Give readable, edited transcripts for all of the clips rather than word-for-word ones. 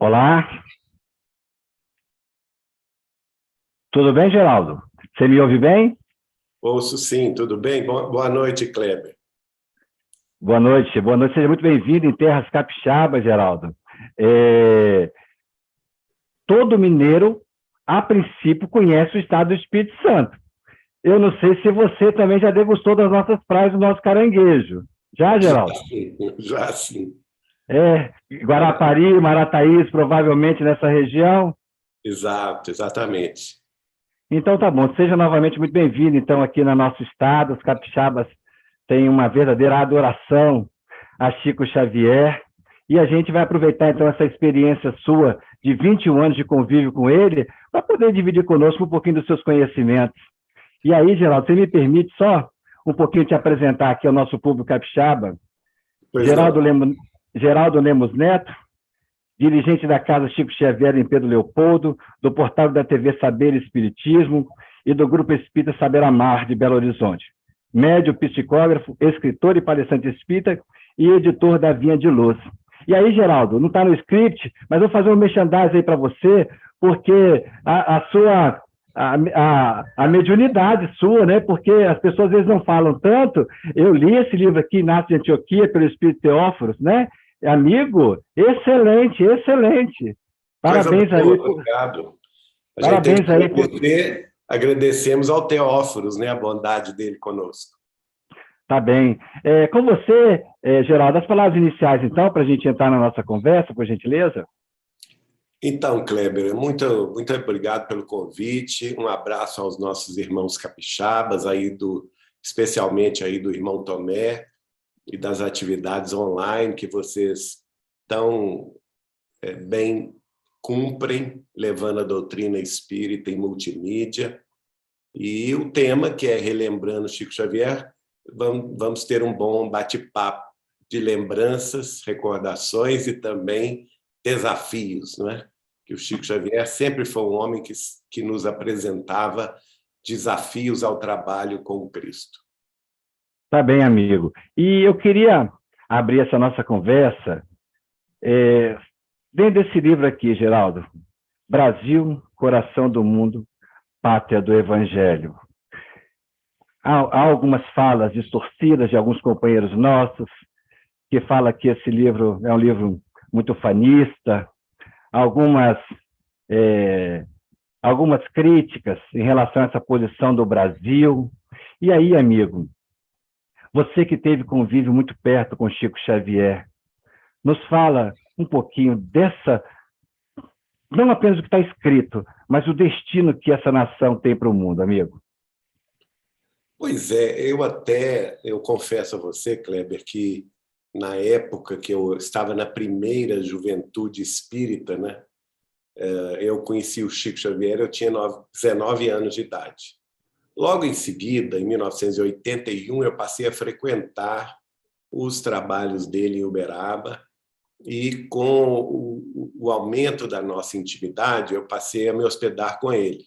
Olá, tudo bem, Geraldo? Você me ouve bem? Ouço sim, tudo bem? Boa noite, Kleber. Boa noite, seja muito bem-vindo em Terras Capixabas, Geraldo. É, Todo mineiro, a princípio, conhece o estado do Espírito Santo. Eu não sei se você também já degustou das nossas praias do nosso caranguejo. Já, Já Geraldo? sim, já sim. Guarapari, Marataízes, provavelmente nessa região. Exato, exatamente. Então tá bom, seja novamente muito bem-vindo, então, aqui no nosso estado. Os capixabas têm uma verdadeira adoração a Chico Xavier, e a gente vai aproveitar, então, essa experiência sua de 21 anos de convívio com ele, para poder dividir conosco um pouquinho dos seus conhecimentos. E aí, Geraldo, você me permite só um pouquinho te apresentar aqui ao nosso público capixaba? Pois Geraldo não. Lemos, Geraldo Lemos Neto, dirigente da Casa Chico Xavier em Pedro Leopoldo, do portal da TV Saber Espiritismo e do Grupo Espírita Saber Amar, de Belo Horizonte. Médio, psicógrafo, escritor e palestrante espírita e editor da Vinha de Luz. E aí, Geraldo, não está no script, mas vou fazer um merchandising aí para você, porque a mediunidade sua, né? Porque as pessoas às vezes não falam tanto. Eu li esse livro aqui, Inácio de Antioquia, pelo Espírito Teóforos, né? Amigo, excelente, excelente. Coisa Parabéns aí, boa, obrigado. A gente tem parabéns que aí por. agradecer, agradecemos ao Teóforos, né, a bondade dele conosco. Tá bem. Com você, Geraldo, as palavras iniciais, então, para a gente entrar na nossa conversa, por gentileza? Então, Kleber, muito obrigado pelo convite. Um abraço aos nossos irmãos capixabas, especialmente aí do irmão Tomé e das atividades online que vocês tão bem cumprem, levando a doutrina espírita em multimídia. E o tema, que é Relembrando Chico Xavier, vamos ter um bom bate-papo de lembranças, recordações e também desafios, não é? Que o Chico Xavier sempre foi um homem que nos apresentava desafios ao trabalho com o Cristo. Tá bem, amigo. E eu queria abrir essa nossa conversa dentro desse livro aqui, Geraldo. Brasil, Coração do Mundo, Pátria do Evangelho. Há algumas falas distorcidas de alguns companheiros nossos que falam que esse livro é um livro muito fanista, algumas, algumas críticas em relação a essa posição do Brasil. E aí, amigo, você que teve convívio muito perto com Chico Xavier, nos fala um pouquinho dessa, não apenas o que está escrito, mas o destino que essa nação tem para o mundo, amigo. Pois é, eu confesso a você, Kleber, que na época que eu estava na primeira juventude espírita, né, eu conheci o Chico Xavier, eu tinha 19 anos de idade. Logo em seguida, em 1981, eu passei a frequentar os trabalhos dele em Uberaba e com o aumento da nossa intimidade, eu passei a me hospedar com ele.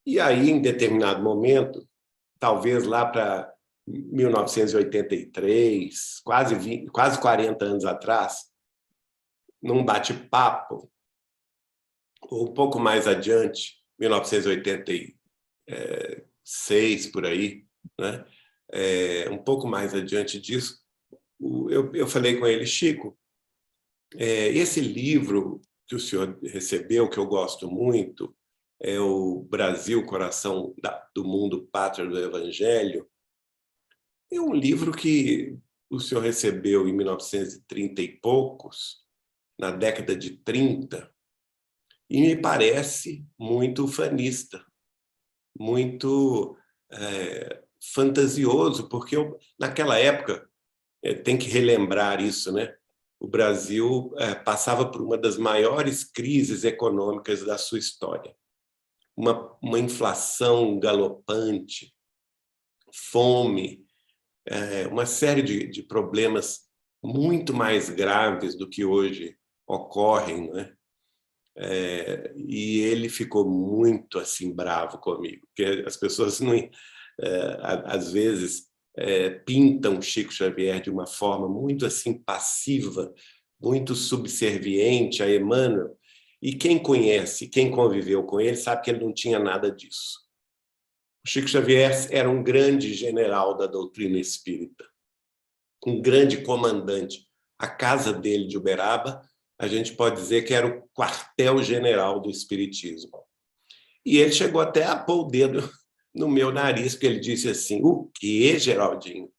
E aí, em determinado momento, talvez lá para 1983, quase 40 anos atrás, num bate-papo, ou um pouco mais adiante, 1986, por aí, né? Um pouco mais adiante disso, eu falei com ele, Chico, esse livro que o senhor recebeu, que eu gosto muito, é o Brasil, Coração do Mundo, Pátria do Evangelho, é um livro que o senhor recebeu em 1930 e poucos, na década de 30, e me parece muito ufanista, muito fantasioso, porque naquela época, tem que relembrar isso, né? O Brasil passava por uma das maiores crises econômicas da sua história. Uma inflação galopante, fome, uma série de problemas muito mais graves do que hoje ocorrem, né? E ele ficou muito assim bravo comigo, porque as pessoas não, às vezes pintam Chico Xavier de uma forma muito assim passiva, muito subserviente a Emmanuel, e quem conhece, quem conviveu com ele, sabe que ele não tinha nada disso. O Chico Xavier era um grande general da doutrina espírita, um grande comandante. A casa dele de Uberaba, a gente pode dizer que era o quartel-general do espiritismo. E ele chegou até a pôr o dedo no meu nariz, porque ele disse assim: o quê, Geraldinho?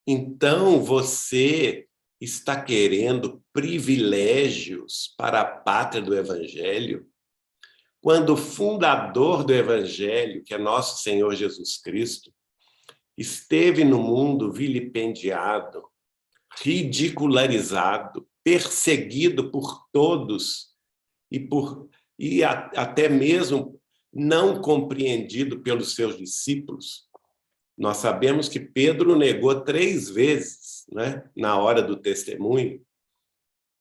Então você está querendo privilégios para a pátria do Evangelho? Quando o fundador do Evangelho, que é nosso Senhor Jesus Cristo, esteve no mundo vilipendiado, ridicularizado, perseguido por todos e até mesmo não compreendido pelos seus discípulos. Nós sabemos que Pedro negou 3 vezes, né, na hora do testemunho,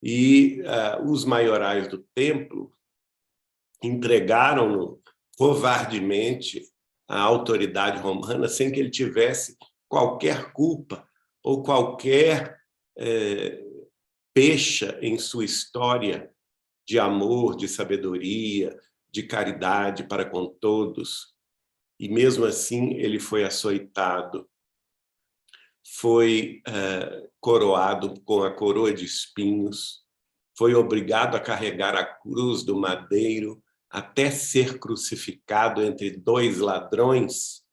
e os maiorais do templo entregaram-no covardemente à autoridade romana sem que ele tivesse qualquer culpa ou qualquer pecha em sua história de amor, de sabedoria, de caridade para com todos. E mesmo assim ele foi açoitado, foi coroado com a coroa de espinhos, foi obrigado a carregar a cruz do madeiro até ser crucificado entre 2 ladrões.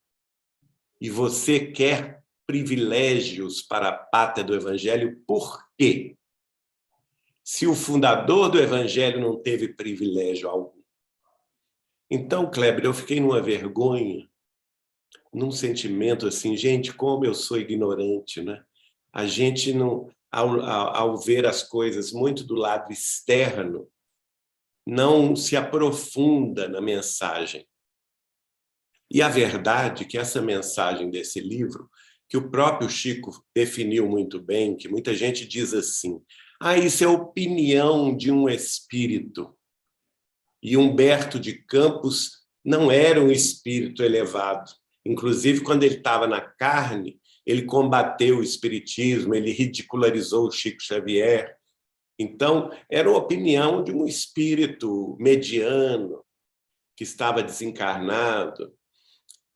E você quer privilégios para a pátria do Evangelho, por quê? Se o fundador do Evangelho não teve privilégio algum. Então, Kleber, eu fiquei numa vergonha, num sentimento assim, gente, como eu sou ignorante, né? A gente, não, ao ver as coisas muito do lado externo, não se aprofunda na mensagem. E a verdade é que essa mensagem desse livro, que o próprio Chico definiu muito bem, que muita gente diz assim: isso é opinião de um espírito. E Humberto de Campos não era um espírito elevado. Inclusive, quando ele estava na carne, ele combateu o espiritismo, ele ridicularizou o Chico Xavier. Então, era uma opinião de um espírito mediano, que estava desencarnado.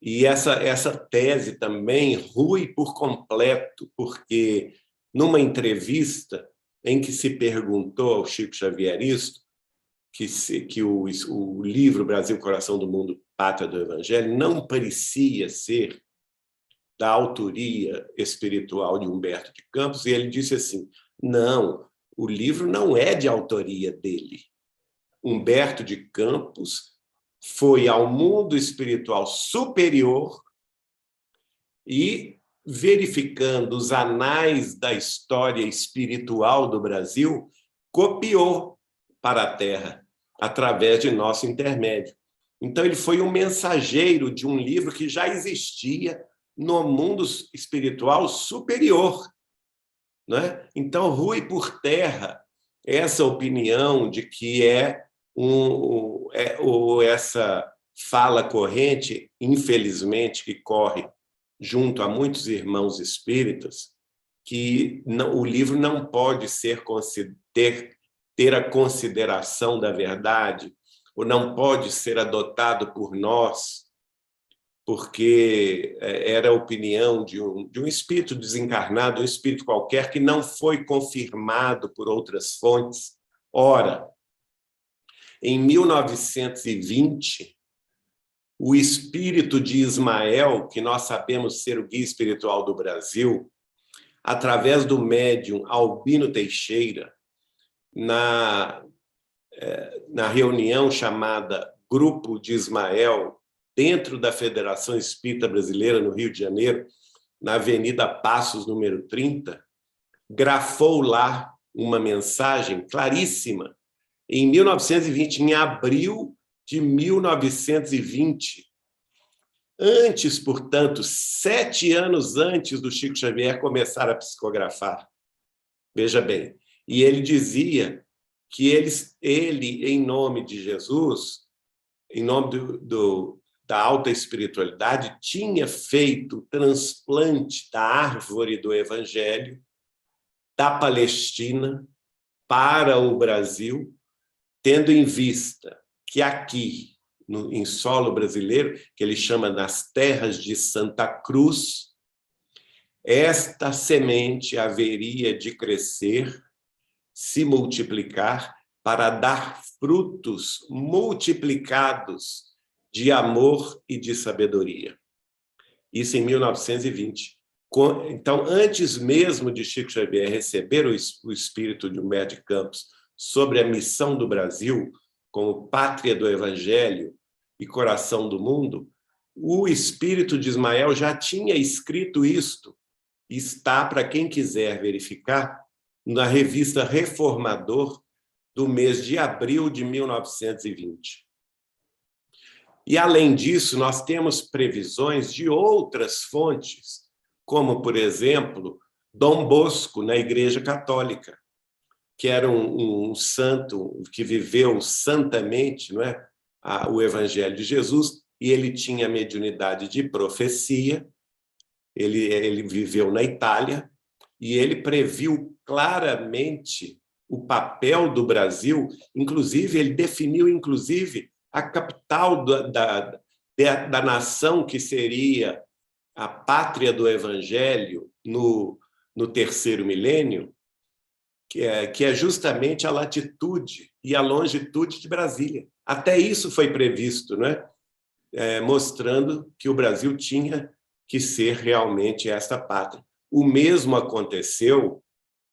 E essa tese também rui por completo, porque numa entrevista em que se perguntou ao Chico Xavier isso, que o livro Brasil, Coração do Mundo, Pátria do Evangelho, não parecia ser da autoria espiritual de Humberto de Campos, e ele disse assim: não, o livro não é de autoria dele. Humberto de Campos foi ao mundo espiritual superior e, verificando os anais da história espiritual do Brasil, copiou para a Terra, através de nosso intermédio. Então, ele foi um mensageiro de um livro que já existia no mundo espiritual superior. Né? Então, rui por terra essa opinião de que ou essa fala corrente, infelizmente, que corre junto a muitos irmãos espíritas, que o livro não pode ter a consideração da verdade, ou não pode ser adotado por nós, porque era a opinião de um espírito desencarnado, um espírito qualquer, que não foi confirmado por outras fontes. Ora, em 1920, o espírito de Ismael, que nós sabemos ser o guia espiritual do Brasil, através do médium Albino Teixeira, na reunião chamada Grupo de Ismael, dentro da Federação Espírita Brasileira, no Rio de Janeiro, na Avenida Passos, número 30, grafou lá uma mensagem claríssima, em 1920, em abril de 1920. Antes, portanto, 7 anos antes do Chico Xavier começar a psicografar. Veja bem, e ele dizia que ele, em nome de Jesus, em nome da alta espiritualidade, tinha feito o transplante da árvore do Evangelho da Palestina para o Brasil, tendo em vista que aqui, em solo brasileiro, que ele chama nas terras de Santa Cruz, esta semente haveria de crescer, se multiplicar, para dar frutos multiplicados de amor e de sabedoria. Isso em 1920. Então, antes mesmo de Chico Xavier receber o espírito de Humberto de Campos sobre a missão do Brasil como pátria do Evangelho e coração do mundo, o espírito de Ismael já tinha escrito isto. Está, para quem quiser verificar, na revista Reformador do mês de abril de 1920. E, além disso, nós temos previsões de outras fontes, como, por exemplo, Dom Bosco, na Igreja Católica, que era um santo que viveu santamente, não é, o Evangelho de Jesus, e ele tinha mediunidade de profecia. Ele viveu na Itália e ele previu claramente o papel do Brasil, inclusive ele definiu a capital da nação, que seria a pátria do Evangelho no terceiro milênio, que é justamente a latitude e a longitude de Brasília. Até isso foi previsto, né? Mostrando que o Brasil tinha que ser realmente esta pátria. O mesmo aconteceu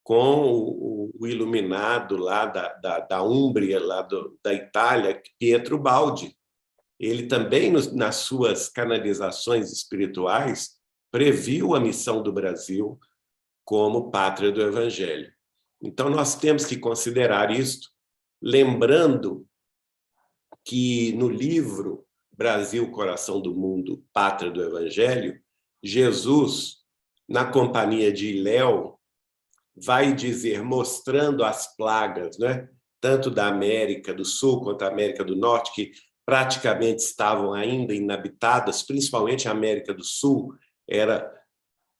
com o iluminado lá da Úmbria, lá da Itália, Pietro Baldi. Ele também, nas suas canalizações espirituais, previu a missão do Brasil como pátria do Evangelho. Então, nós temos que considerar isto, lembrando que no livro Brasil, Coração do Mundo, Pátria do Evangelho, Jesus, na companhia de Iléu, vai dizer, mostrando as plagas, né? Tanto da América do Sul quanto da América do Norte, que praticamente estavam ainda inabitadas, principalmente a América do Sul, era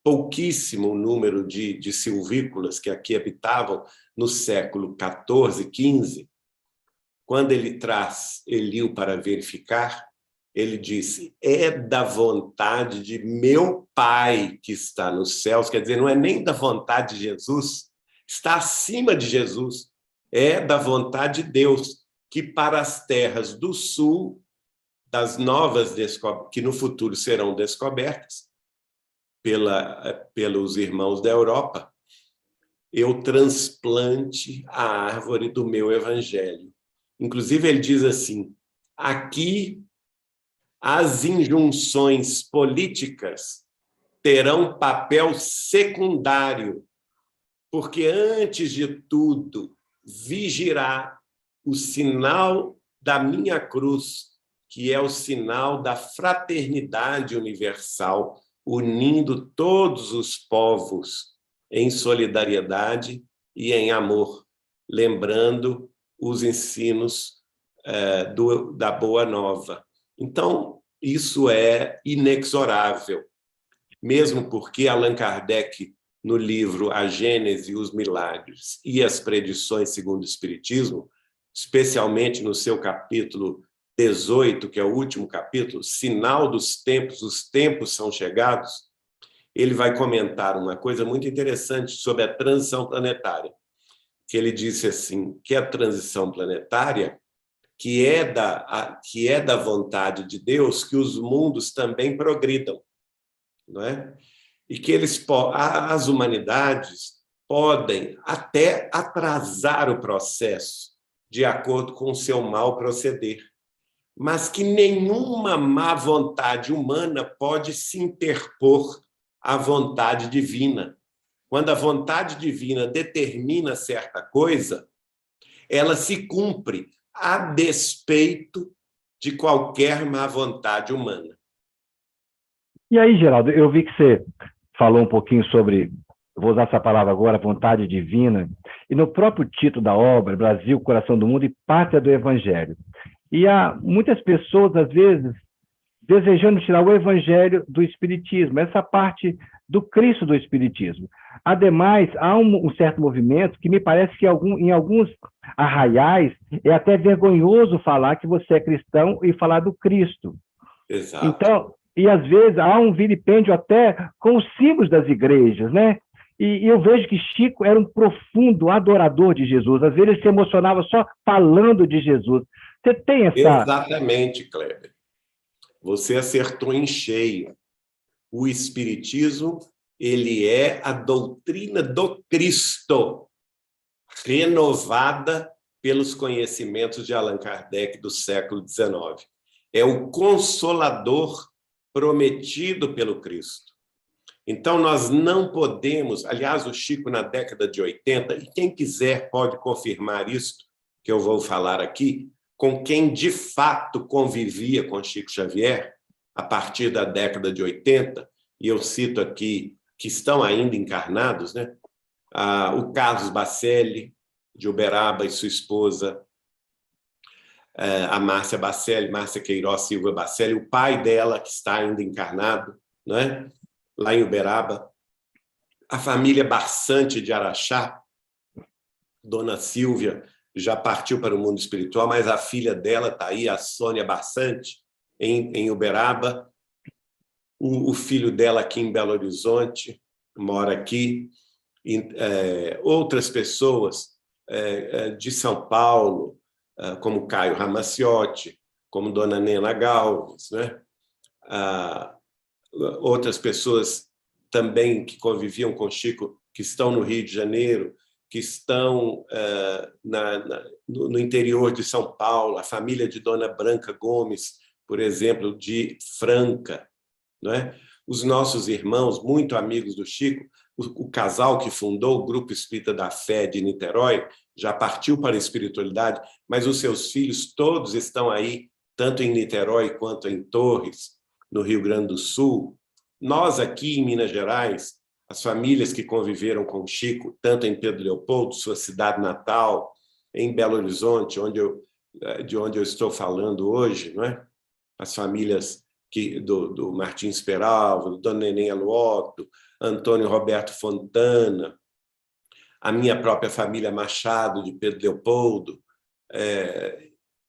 pouquíssimo o número de silvícolas que aqui habitavam no século XIV, XV. Quando ele traz Eliu para verificar, ele disse, é da vontade de meu Pai que está nos céus, quer dizer, não é nem da vontade de Jesus, está acima de Jesus, é da vontade de Deus, que para as terras do sul, das novas que no futuro serão descobertas pelos irmãos da Europa, eu transplante a árvore do meu evangelho. Inclusive, ele diz assim, aqui as injunções políticas terão papel secundário, porque, antes de tudo, vigirá o sinal da minha cruz, que é o sinal da fraternidade universal, unindo todos os povos em solidariedade e em amor, lembrando os ensinos da Boa Nova. Então, isso é inexorável, mesmo porque Allan Kardec, no livro A Gênese, os Milagres e as Predições segundo o Espiritismo, especialmente no seu capítulo 18, que é o último capítulo, Sinal dos Tempos, os tempos são chegados, ele vai comentar uma coisa muito interessante sobre a transição planetária, que ele disse assim, que a transição planetária, que é da vontade de Deus, que os mundos também progridam, não é? E que as humanidades podem até atrasar o processo de acordo com o seu mau proceder, mas que nenhuma má vontade humana pode se interpor à vontade divina. Quando a vontade divina determina certa coisa, ela se cumpre a despeito de qualquer má vontade humana. E aí, Geraldo, eu vi que você falou um pouquinho sobre, vou usar essa palavra agora, vontade divina, e no próprio título da obra, Brasil, Coração do Mundo e Pátria do Evangelho. E há muitas pessoas, às vezes, desejando tirar o Evangelho do Espiritismo, essa parte do Cristo do Espiritismo. Ademais, há um certo movimento que me parece que em alguns arraiais é até vergonhoso falar que você é cristão e falar do Cristo. Exato. Então, e às vezes há um vilipêndio até com os símbolos das igrejas, né? E eu vejo que Chico era um profundo adorador de Jesus. Às vezes ele se emocionava só falando de Jesus. Você tem essa... Exatamente, Kleber. Você acertou em cheio. O Espiritismo, ele é a doutrina do Cristo, renovada pelos conhecimentos de Allan Kardec do século XIX. É o consolador prometido pelo Cristo. Então, nós não podemos... Aliás, o Chico, na década de 80, e quem quiser pode confirmar isso, que eu vou falar aqui, com quem de fato convivia com Chico Xavier, a partir da década de 80, e eu cito aqui que estão ainda encarnados, né? O Carlos Bacelli, de Uberaba, e sua esposa, a Márcia Bacelli, Márcia Queiroz Silva Bacelli, o pai dela, que está ainda encarnado, né? Lá em Uberaba, a família Barçante de Araxá, Dona Silvia, já partiu para o mundo espiritual, mas a filha dela está aí, a Sônia Barçante, em Uberaba, o filho dela aqui em Belo Horizonte, mora aqui, outras pessoas de São Paulo, como Caio Ramaciotti, como Dona Nena Galves, né? Outras pessoas também que conviviam com Chico, que estão no Rio de Janeiro, que estão no interior de São Paulo, a família de Dona Branca Gomes, por exemplo, de Franca, não é? Os nossos irmãos, muito amigos do Chico, o casal que fundou o Grupo Espírita da Fé de Niterói, já partiu para a espiritualidade, mas os seus filhos todos estão aí, tanto em Niterói quanto em Torres, no Rio Grande do Sul. Nós aqui em Minas Gerais, as famílias que conviveram com Chico, tanto em Pedro Leopoldo, sua cidade natal, em Belo Horizonte, de onde eu estou falando hoje, não é? As famílias do Martins Peralva, do Dona Neném Aluoto, Antônio Roberto Fontana, a minha própria família Machado, de Pedro Leopoldo,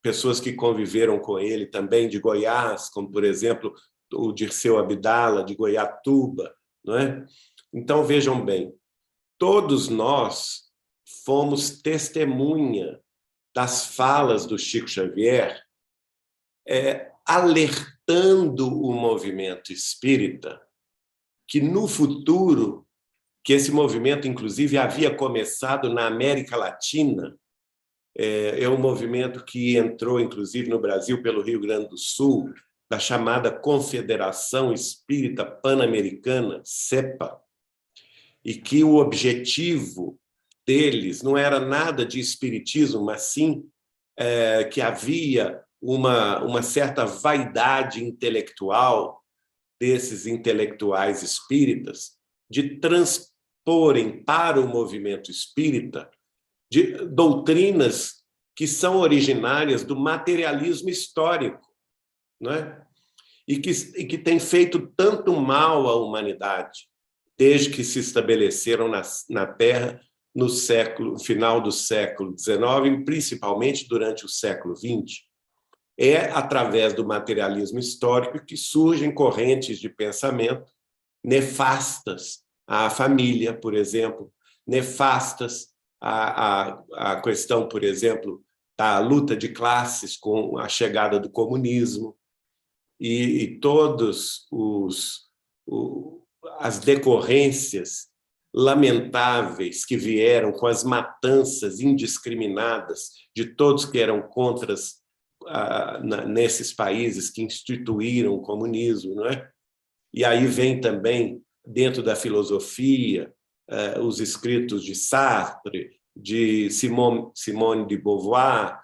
pessoas que conviveram com ele também de Goiás, como, por exemplo, o Dirceu Abdala, de Goiatuba, não é? Então, vejam bem, todos nós fomos testemunha das falas do Chico Xavier, alertando o movimento espírita que, no futuro, que esse movimento, inclusive, havia começado na América Latina, é um movimento que entrou, inclusive, no Brasil pelo Rio Grande do Sul, da chamada Confederação Espírita Pan-Americana, CEPA, e que o objetivo deles não era nada de espiritismo, mas sim que havia uma certa vaidade intelectual desses intelectuais espíritas de transporem para o movimento espírita de doutrinas que são originárias do materialismo histórico, não é? E que tem feito tanto mal à humanidade desde que se estabeleceram na Terra no final do século XIX e principalmente durante o século XX. É através do materialismo histórico que surgem correntes de pensamento nefastas à família, por exemplo, nefastas à questão, por exemplo, da luta de classes com a chegada do comunismo e todos as decorrências lamentáveis que vieram com as matanças indiscriminadas de todos que eram contras nesses países que instituíram o comunismo, não é? E aí vem também, dentro da filosofia, os escritos de Sartre, de Simone de Beauvoir,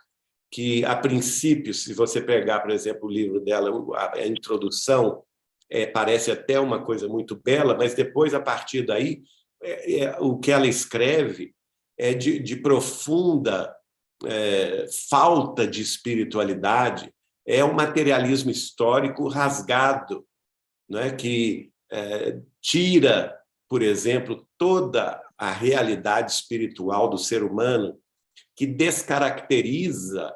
que, a princípio, se você pegar, por exemplo, o livro dela, a introdução, parece até uma coisa muito bela, mas depois, a partir daí, o que ela escreve é de profunda falta de espiritualidade, é um materialismo histórico rasgado, não é? Que tira, por exemplo, toda a realidade espiritual do ser humano, que descaracteriza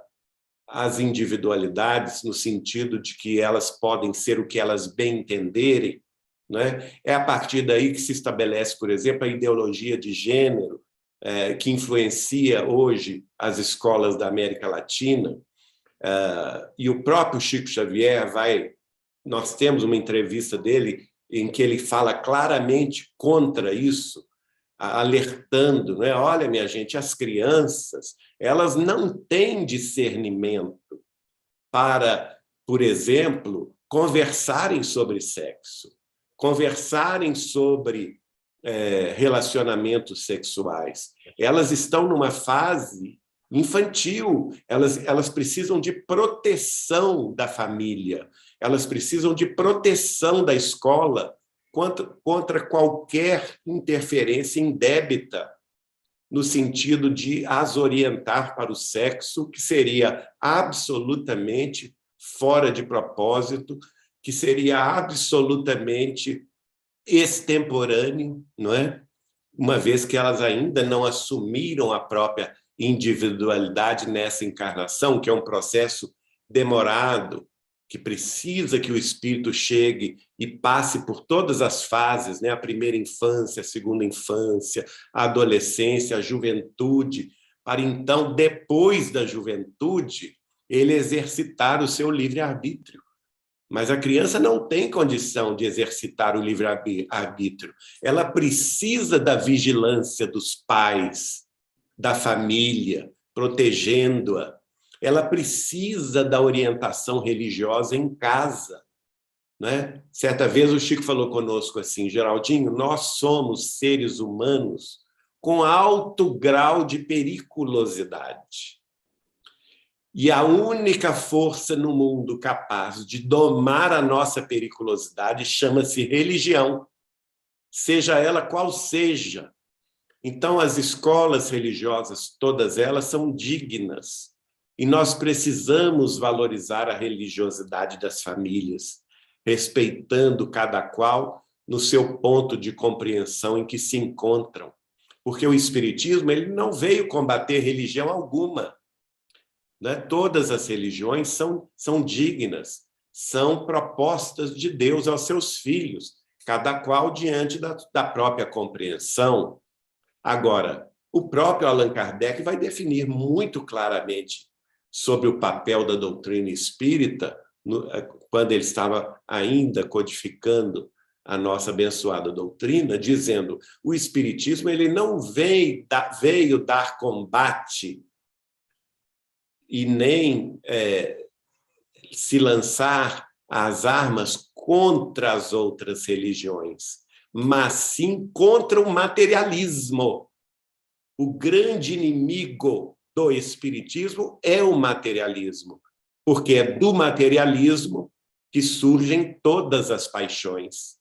as individualidades no sentido de que elas podem ser o que elas bem entenderem, né? É a partir daí que se estabelece, por exemplo, a ideologia de gênero, que influencia hoje as escolas da América Latina. E o próprio Chico Xavier nós temos uma entrevista dele em que ele fala claramente contra isso, alertando, né? Olha, minha gente, as crianças, elas não têm discernimento para, por exemplo, conversarem sobre sexo, conversarem sobre relacionamentos sexuais. Elas estão numa fase infantil, elas precisam de proteção da família, elas precisam de proteção da escola contra qualquer interferência indébita, no sentido de as orientar para o sexo, que seria absolutamente fora de propósito, que seria absolutamente extemporâneo, não é? Uma vez que elas ainda não assumiram a própria individualidade nessa encarnação, que é um processo demorado, que precisa que o espírito chegue e passe por todas as fases, né? A primeira infância, a segunda infância, a adolescência, a juventude, para então, depois da juventude, ele exercitar o seu livre-arbítrio. Mas a criança não tem condição de exercitar o livre-arbítrio. Ela precisa da vigilância dos pais, da família, protegendo-a. Ela precisa da orientação religiosa em casa, né? Certa vez o Chico falou conosco assim: Geraldinho, nós somos seres humanos com alto grau de periculosidade. E a única força no mundo capaz de domar a nossa periculosidade chama-se religião, seja ela qual seja. Então, as escolas religiosas, todas elas, são dignas. E nós precisamos valorizar a religiosidade das famílias, respeitando cada qual no seu ponto de compreensão em que se encontram. Porque o Espiritismo ele não veio combater religião alguma. Né? Todas as religiões são dignas, são propostas de Deus aos seus filhos, cada qual diante da própria compreensão. Agora, o próprio Allan Kardec vai definir muito claramente sobre o papel da doutrina espírita, quando ele estava ainda codificando a nossa abençoada doutrina, dizendo: o espiritismo ele não veio dar combate e nem se lançar as armas contra as outras religiões, mas sim contra o materialismo. O grande inimigo do espiritismo é o materialismo, porque é do materialismo que surgem todas as paixões,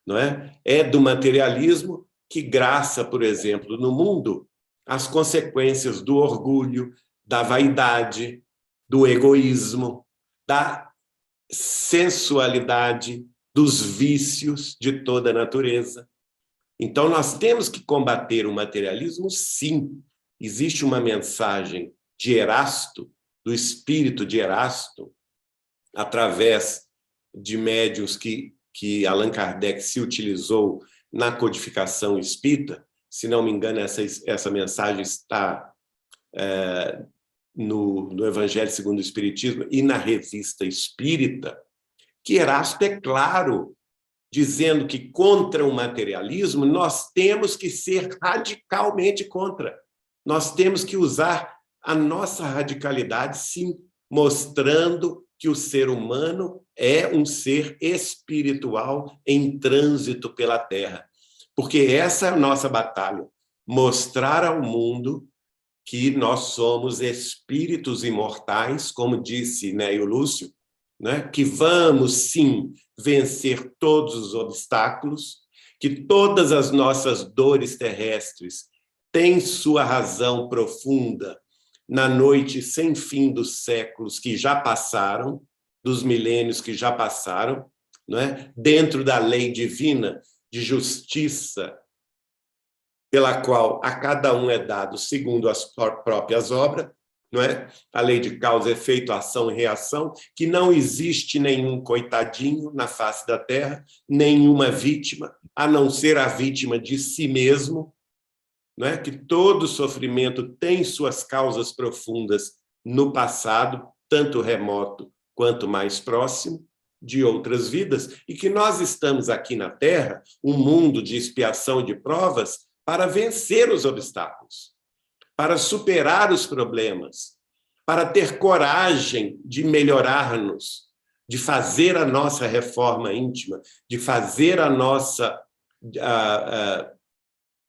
não é? É do materialismo que graça, por exemplo, no mundo, as consequências do orgulho, da vaidade, do egoísmo, da sensualidade, dos vícios de toda a natureza. Então, nós temos que combater o materialismo, sim. Existe uma mensagem de Erasto, do espírito de Erasto, através de médiuns que Allan Kardec se utilizou na codificação espírita. Se não me engano, essa mensagem está no Evangelho segundo o Espiritismo e na Revista Espírita, que Erasto é claro, dizendo que contra o materialismo nós temos que ser radicalmente contra. Nós temos que usar a nossa radicalidade, sim, mostrando que o ser humano é um ser espiritual em trânsito pela Terra. Porque essa é a nossa batalha, mostrar ao mundo que nós somos espíritos imortais, como disse Neio Lúcio, né? Que vamos, sim, vencer todos os obstáculos, que todas as nossas dores terrestres têm sua razão profunda na noite sem fim dos séculos que já passaram, dos milênios que já passaram. não é? Dentro da lei divina de justiça, pela qual a cada um é dado segundo as próprias obras, não é? A lei de causa, efeito, ação e reação, que não existe nenhum coitadinho na face da terra, nenhuma vítima, a não ser a vítima de si mesmo, não é? Que todo sofrimento tem suas causas profundas no passado, tanto remoto quanto mais próximo, de outras vidas, e que nós estamos aqui na Terra, um mundo de expiação e de provas, para vencer os obstáculos, para superar os problemas, para ter coragem de melhorar-nos, de fazer a nossa reforma íntima, de fazer a nossa,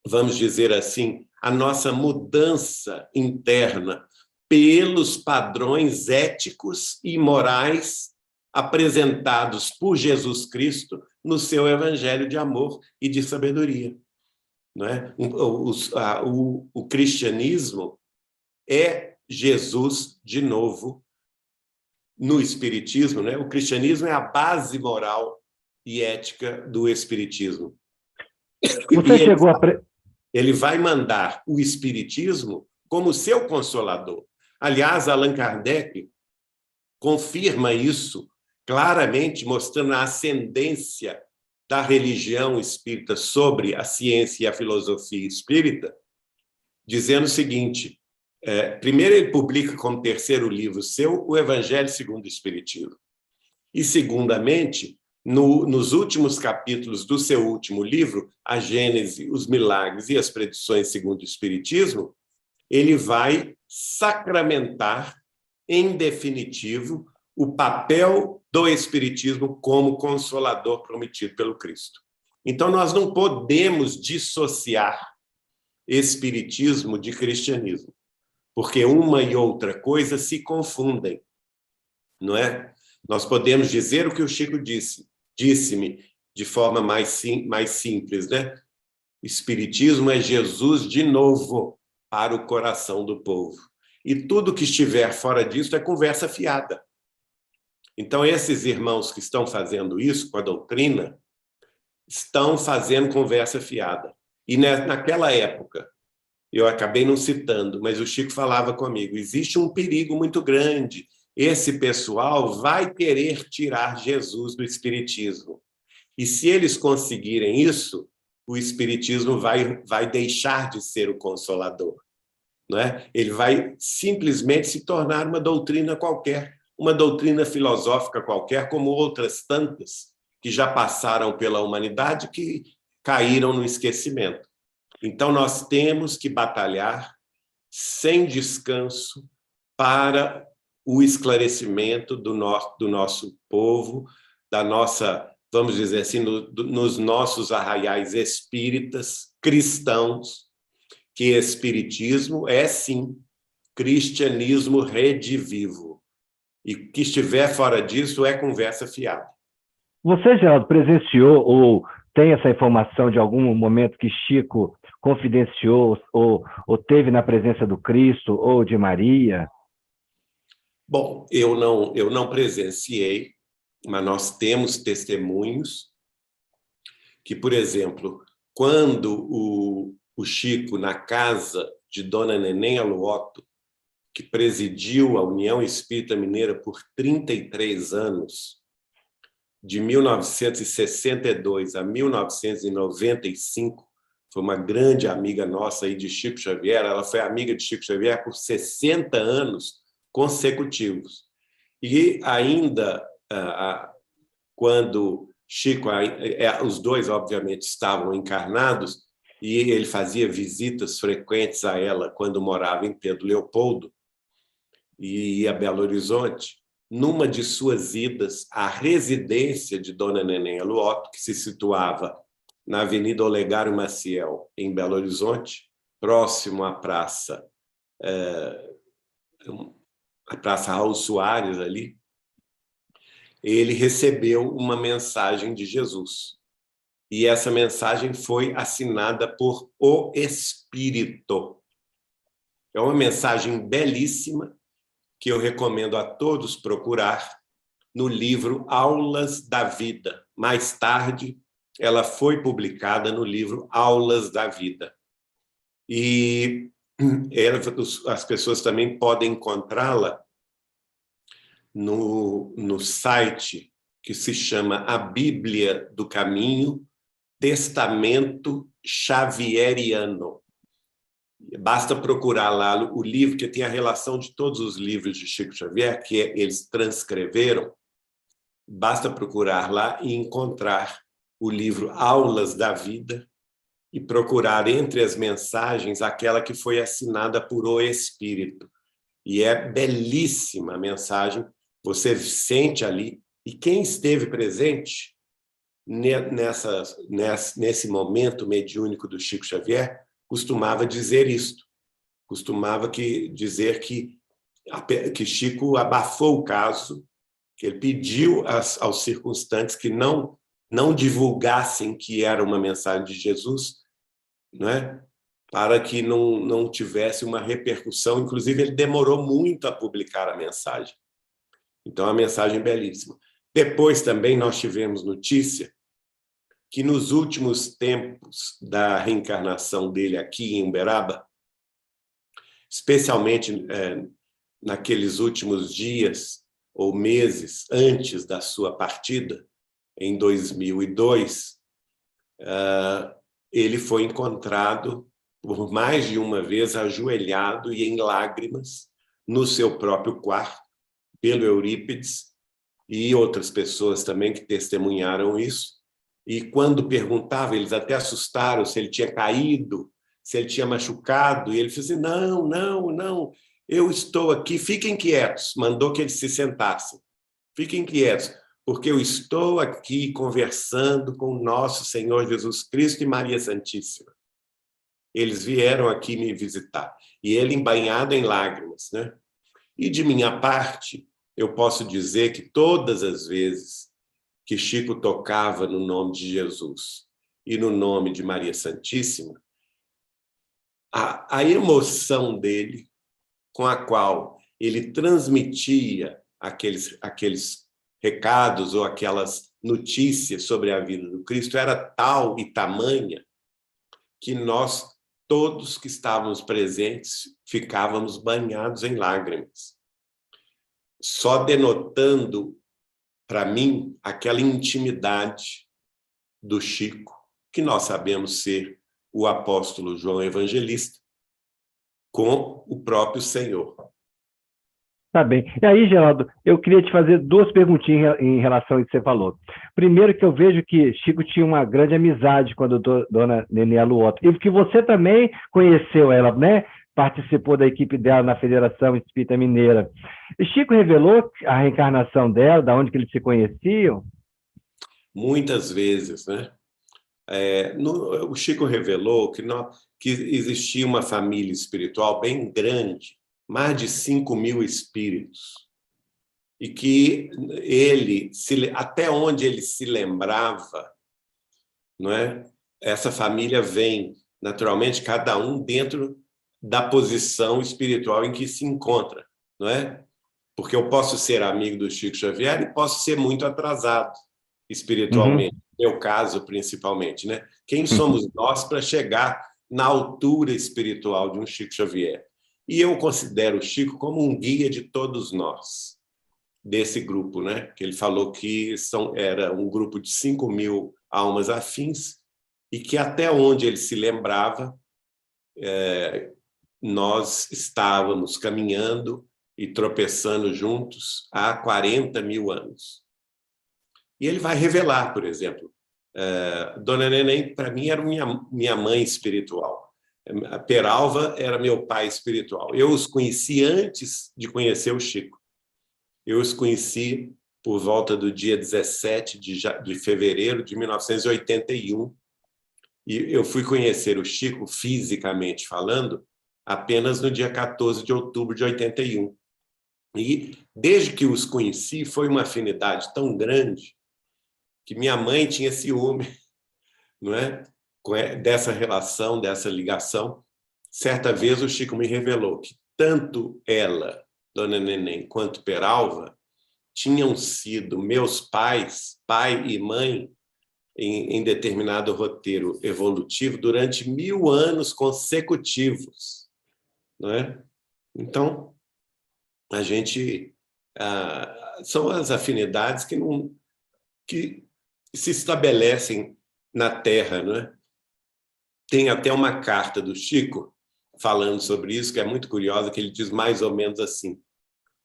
vamos dizer assim, a nossa mudança interna pelos padrões éticos e morais apresentados por Jesus Cristo no seu evangelho de amor e de sabedoria. Não é? O cristianismo é Jesus de novo no espiritismo, né? O cristianismo é a base moral e ética do espiritismo. Você chegou a... Ele vai mandar o espiritismo como seu consolador. Aliás, Allan Kardec confirma isso claramente, mostrando a ascendência da religião espírita sobre a ciência e a filosofia espírita, dizendo o seguinte, primeiro ele publica como terceiro livro seu o Evangelho segundo o Espiritismo, e segundamente, nos últimos capítulos do seu último livro, A Gênese, os Milagres e as Predições segundo o Espiritismo, ele vai sacramentar, em definitivo, o papel do Espiritismo como consolador prometido pelo Cristo. Então, nós não podemos dissociar Espiritismo de cristianismo, porque uma e outra coisa se confundem, não é? Nós podemos dizer o que o Chico disse-me de forma mais simples, né? Espiritismo é Jesus de novo para o coração do povo. E tudo que estiver fora disso é conversa fiada. Então, esses irmãos que estão fazendo isso com a doutrina estão fazendo conversa fiada. E naquela época, eu acabei não citando, mas o Chico falava comigo, existe um perigo muito grande. Esse pessoal vai querer tirar Jesus do Espiritismo. E se eles conseguirem isso, o Espiritismo vai deixar de ser o consolador. Não é? Ele vai simplesmente se tornar uma doutrina qualquer, uma doutrina filosófica qualquer, como outras tantas que já passaram pela humanidade, que caíram no esquecimento. Então, nós temos que batalhar sem descanso para o esclarecimento do nosso povo, da nossa, vamos dizer assim, nos nossos arraiais espíritas, cristãos, que espiritismo é, sim, cristianismo redivivo. E que estiver fora disso é conversa fiada. Você, Geraldo, presenciou ou tem essa informação de algum momento que Chico confidenciou ou teve na presença do Cristo ou de Maria? Bom, eu não presenciei, mas nós temos testemunhos que, por exemplo, quando o Chico, na casa de Dona Neném Aluoto, que presidiu a União Espírita Mineira por 33 anos, de 1962 a 1995, foi uma grande amiga nossa aí de Chico Xavier, ela foi amiga de Chico Xavier por 60 anos consecutivos. E ainda, quando Chico, os dois, obviamente, estavam encarnados, e ele fazia visitas frequentes a ela quando morava em Pedro Leopoldo e ia a Belo Horizonte, numa de suas idas à residência de Dona Neném Aluoto, que se situava na Avenida Olegário Maciel, em Belo Horizonte, próximo à Praça Raul Soares, ali, ele recebeu uma mensagem de Jesus. E essa mensagem foi assinada por o Espírito. É uma mensagem belíssima que eu recomendo a todos procurar no livro Aulas da Vida, mais tarde, ela foi publicada no livro Aulas da Vida. E as pessoas também podem encontrá-la no site que se chama A Bíblia do Caminho, Testamento Xavieriano. Basta procurar lá o livro, que tem a relação de todos os livros de Chico Xavier, que eles transcreveram. Basta procurar lá e encontrar o livro Aulas da Vida e procurar entre as mensagens aquela que foi assinada por O Espírito. E é belíssima a mensagem, você sente ali. E quem esteve presente nesse momento mediúnico do Chico Xavier costumava dizer isto, costumava dizer que Chico abafou o caso, que ele pediu aos circunstantes que não divulgassem que era uma mensagem de Jesus, não é? Para que não tivesse uma repercussão. Inclusive, ele demorou muito a publicar a mensagem. Então, a mensagem é belíssima. Depois, também, nós tivemos notícia que, nos últimos tempos da reencarnação dele aqui em Uberaba, especialmente naqueles últimos dias ou meses antes da sua partida, em 2002, ele foi encontrado por mais de uma vez ajoelhado e em lágrimas no seu próprio quarto, pelo Eurípides e outras pessoas também que testemunharam isso. E quando perguntava, eles até assustaram se ele tinha caído, se ele tinha machucado, e ele disse assim, não, eu estou aqui, fiquem quietos. Mandou que eles se sentassem. Fiquem quietos, porque eu estou aqui conversando com o nosso Senhor Jesus Cristo e Maria Santíssima. Eles vieram aqui me visitar. E ele embanhado em lágrimas, né? E de minha parte, eu posso dizer que todas as vezes que Chico tocava no nome de Jesus e no nome de Maria Santíssima, a emoção dele, com a qual ele transmitia aqueles recados ou aquelas notícias sobre a vida do Cristo, era tal e tamanha que nós, todos que estávamos presentes, ficávamos banhados em lágrimas, só denotando, para mim, aquela intimidade do Chico, que nós sabemos ser o apóstolo João Evangelista, com o próprio Senhor. Tá bem. E aí, Geraldo, eu queria te fazer duas perguntinhas em relação ao que você falou. Primeiro, que eu vejo que Chico tinha uma grande amizade com a dona Nenê Luoto, e que você também conheceu ela, né? Participou da equipe dela na Federação Espírita Mineira. E Chico revelou a reencarnação dela, da onde que eles se conheciam? Muitas vezes, né? O Chico revelou que existia uma família espiritual bem grande, mais de 5.000 espíritos, e que ele, até onde ele se lembrava, não é? Essa família vem, naturalmente, cada um dentro da posição espiritual em que se encontra, não é? Porque eu posso ser amigo do Chico Xavier e posso ser muito atrasado espiritualmente, no meu caso, principalmente, né? Quem somos nós para chegar na altura espiritual de um Chico Xavier? E eu considero o Chico como um guia de todos nós, desse grupo, né? Que ele falou que era um grupo de 5.000 almas afins e que até onde ele se lembrava, nós estávamos caminhando e tropeçando juntos há 40.000 anos. E ele vai revelar, por exemplo, Dona Neném, para mim, era minha mãe espiritual. A Peralva era meu pai espiritual. Eu os conheci antes de conhecer o Chico. Eu os conheci por volta do dia 17 de fevereiro de 1981. E eu fui conhecer o Chico, fisicamente falando, apenas no dia 14 de outubro de 81. E, desde que os conheci, foi uma afinidade tão grande que minha mãe tinha ciúme, não é? Dessa relação, dessa ligação. Certa vez o Chico me revelou que tanto ela, Dona Neném, quanto Peralva, tinham sido meus pais, pai e mãe, em determinado roteiro evolutivo durante 1000 anos consecutivos, não é? Então, a gente são as afinidades que se estabelecem na Terra, não é? Tem até uma carta do Chico falando sobre isso, que é muito curiosa, que ele diz mais ou menos assim: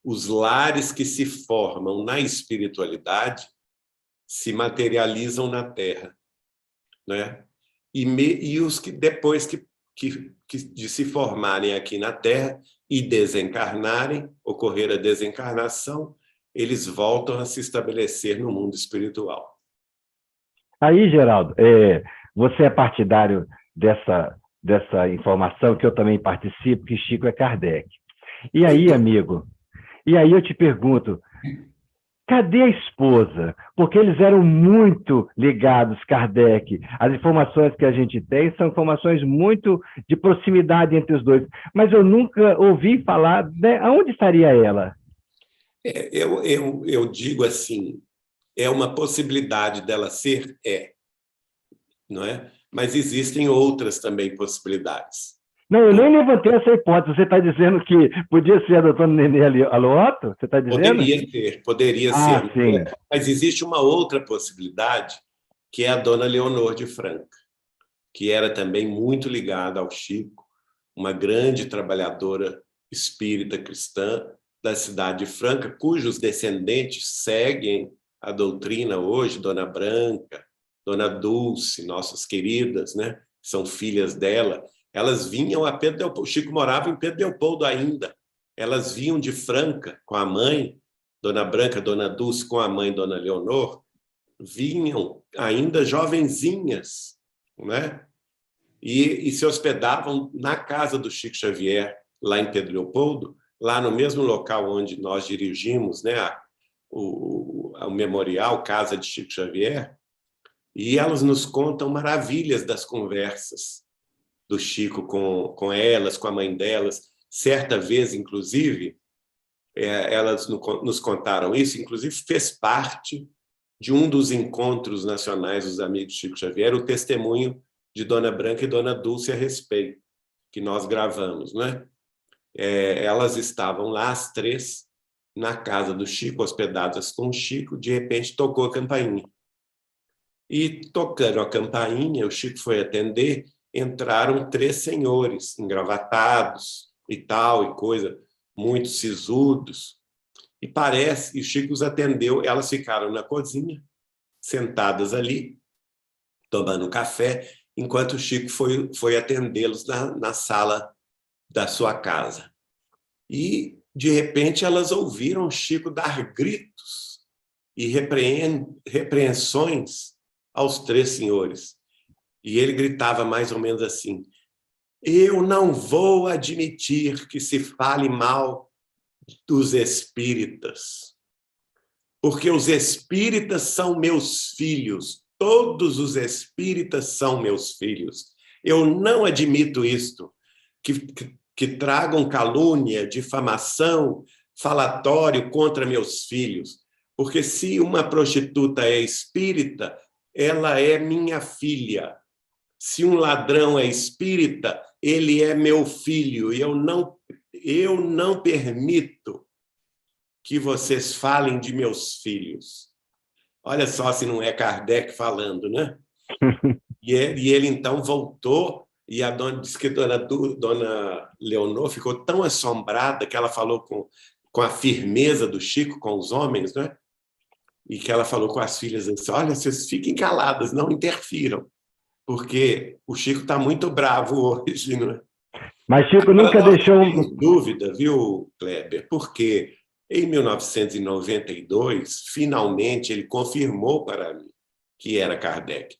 os lares que se formam na espiritualidade se materializam na Terra, né? E os que depois de se formarem aqui na Terra e desencarnarem, ocorrer a desencarnação, eles voltam a se estabelecer no mundo espiritual. Aí, Geraldo, você é partidário dessa informação que eu também participo, que Chico é Kardec. E aí, amigo, eu te pergunto, cadê a esposa? Porque eles eram muito ligados, Kardec. As informações que a gente tem são informações muito de proximidade entre os dois. Mas eu nunca ouvi falar, né? Aonde estaria ela? Eu digo assim, é uma possibilidade dela ser? Não é? Mas existem outras também possibilidades. Não, eu nem levantei essa hipótese. Você está dizendo que podia ser a doutora Nenê Alootto? Você está dizendo? Poderia ser. Sim. Mas existe uma outra possibilidade, que é a dona Leonor de Franca, que era também muito ligada ao Chico, uma grande trabalhadora espírita cristã da cidade de Franca, cujos descendentes seguem a doutrina hoje, Dona Branca, Dona Dulce, nossas queridas, né? São filhas dela. Elas vinham a Pedro Leopoldo. O Chico morava em Pedro Leopoldo ainda. Elas vinham de Franca com a mãe, Dona Branca, Dona Dulce, com a mãe, Dona Leonor, vinham ainda jovenzinhas, né? E se hospedavam na casa do Chico Xavier, lá em Pedro Leopoldo, lá no mesmo local onde nós dirigimos, né, o memorial Casa de Chico Xavier, e elas nos contam maravilhas das conversas do Chico com elas, com a mãe delas. Certa vez, inclusive, elas nos contaram isso, inclusive fez parte de um dos encontros nacionais dos amigos de Chico Xavier, o testemunho de Dona Branca e Dona Dulce a respeito, que nós gravamos, né? Elas estavam lá, as três, na casa do Chico, hospedadas com o Chico, de repente tocou a campainha. E, tocando a campainha, o Chico foi atender, entraram 3 senhores, engravatados e tal, e coisa, muito sisudos. E o Chico os atendeu, elas ficaram na cozinha, sentadas ali, tomando café, enquanto o Chico foi atendê-los na sala da sua casa. E, de repente, elas ouviram o Chico dar gritos e repreensões aos 3 senhores. E ele gritava mais ou menos assim: eu não vou admitir que se fale mal dos espíritas, porque os espíritas são meus filhos, todos os espíritas são meus filhos. Eu não admito isto, que tragam calúnia, difamação, falatório contra meus filhos, porque se uma prostituta é espírita, ela é minha filha. Se um ladrão é espírita, ele é meu filho. E eu não permito que vocês falem de meus filhos. Olha só se não é Kardec falando, né? E ele então voltou, e a dona disse que Dona Leonor ficou tão assombrada que ela falou com a firmeza do Chico com os homens, né? E que ela falou com as filhas assim: olha, vocês fiquem caladas, não interfiram, porque o Chico está muito bravo hoje, não é? Mas Chico nunca deixou... dúvida, viu, Kleber? Porque em 1992, finalmente, ele confirmou para mim que era Kardec.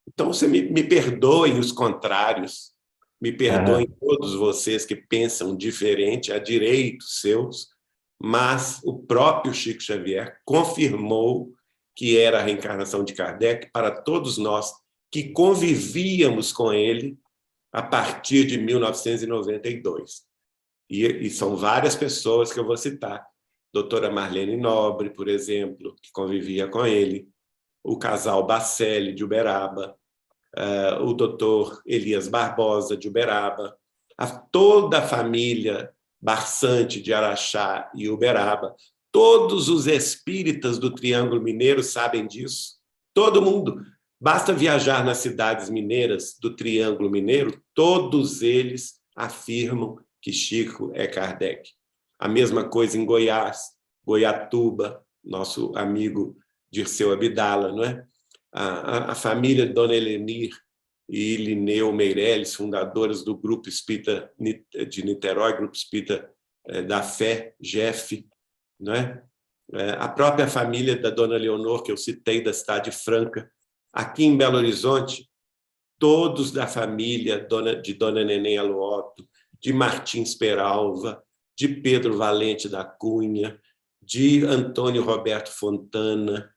Então, você me perdoem os contrários, me perdoem todos vocês que pensam diferente, a direitos seus, mas o próprio Chico Xavier confirmou que era a reencarnação de Kardec para todos nós que convivíamos com ele a partir de 1992. E são várias pessoas que eu vou citar. doutora Marlene Nobre, por exemplo, que convivia com ele, o casal Bacelli, de Uberaba, o doutor Elias Barbosa, de Uberaba, toda a família Barçante, de Araxá e Uberaba. Todos os espíritas do Triângulo Mineiro sabem disso. Todo mundo. Basta viajar nas cidades mineiras do Triângulo Mineiro, todos eles afirmam que Chico é Kardec. A mesma coisa em Goiás, Goiatuba, nosso amigo Dirceu Abdala, não é? A família Dona Helenir e Lineu Meirelles, fundadoras do Grupo Espírita de Niterói, Grupo Espírita da Fé, GEF, não é? A própria família da Dona Leonor, que eu citei, da Cidade Franca, aqui em Belo Horizonte, todos da família de Dona Neném Aluoto, de Martins Peralva, de Pedro Valente da Cunha, de Antônio Roberto Fontana,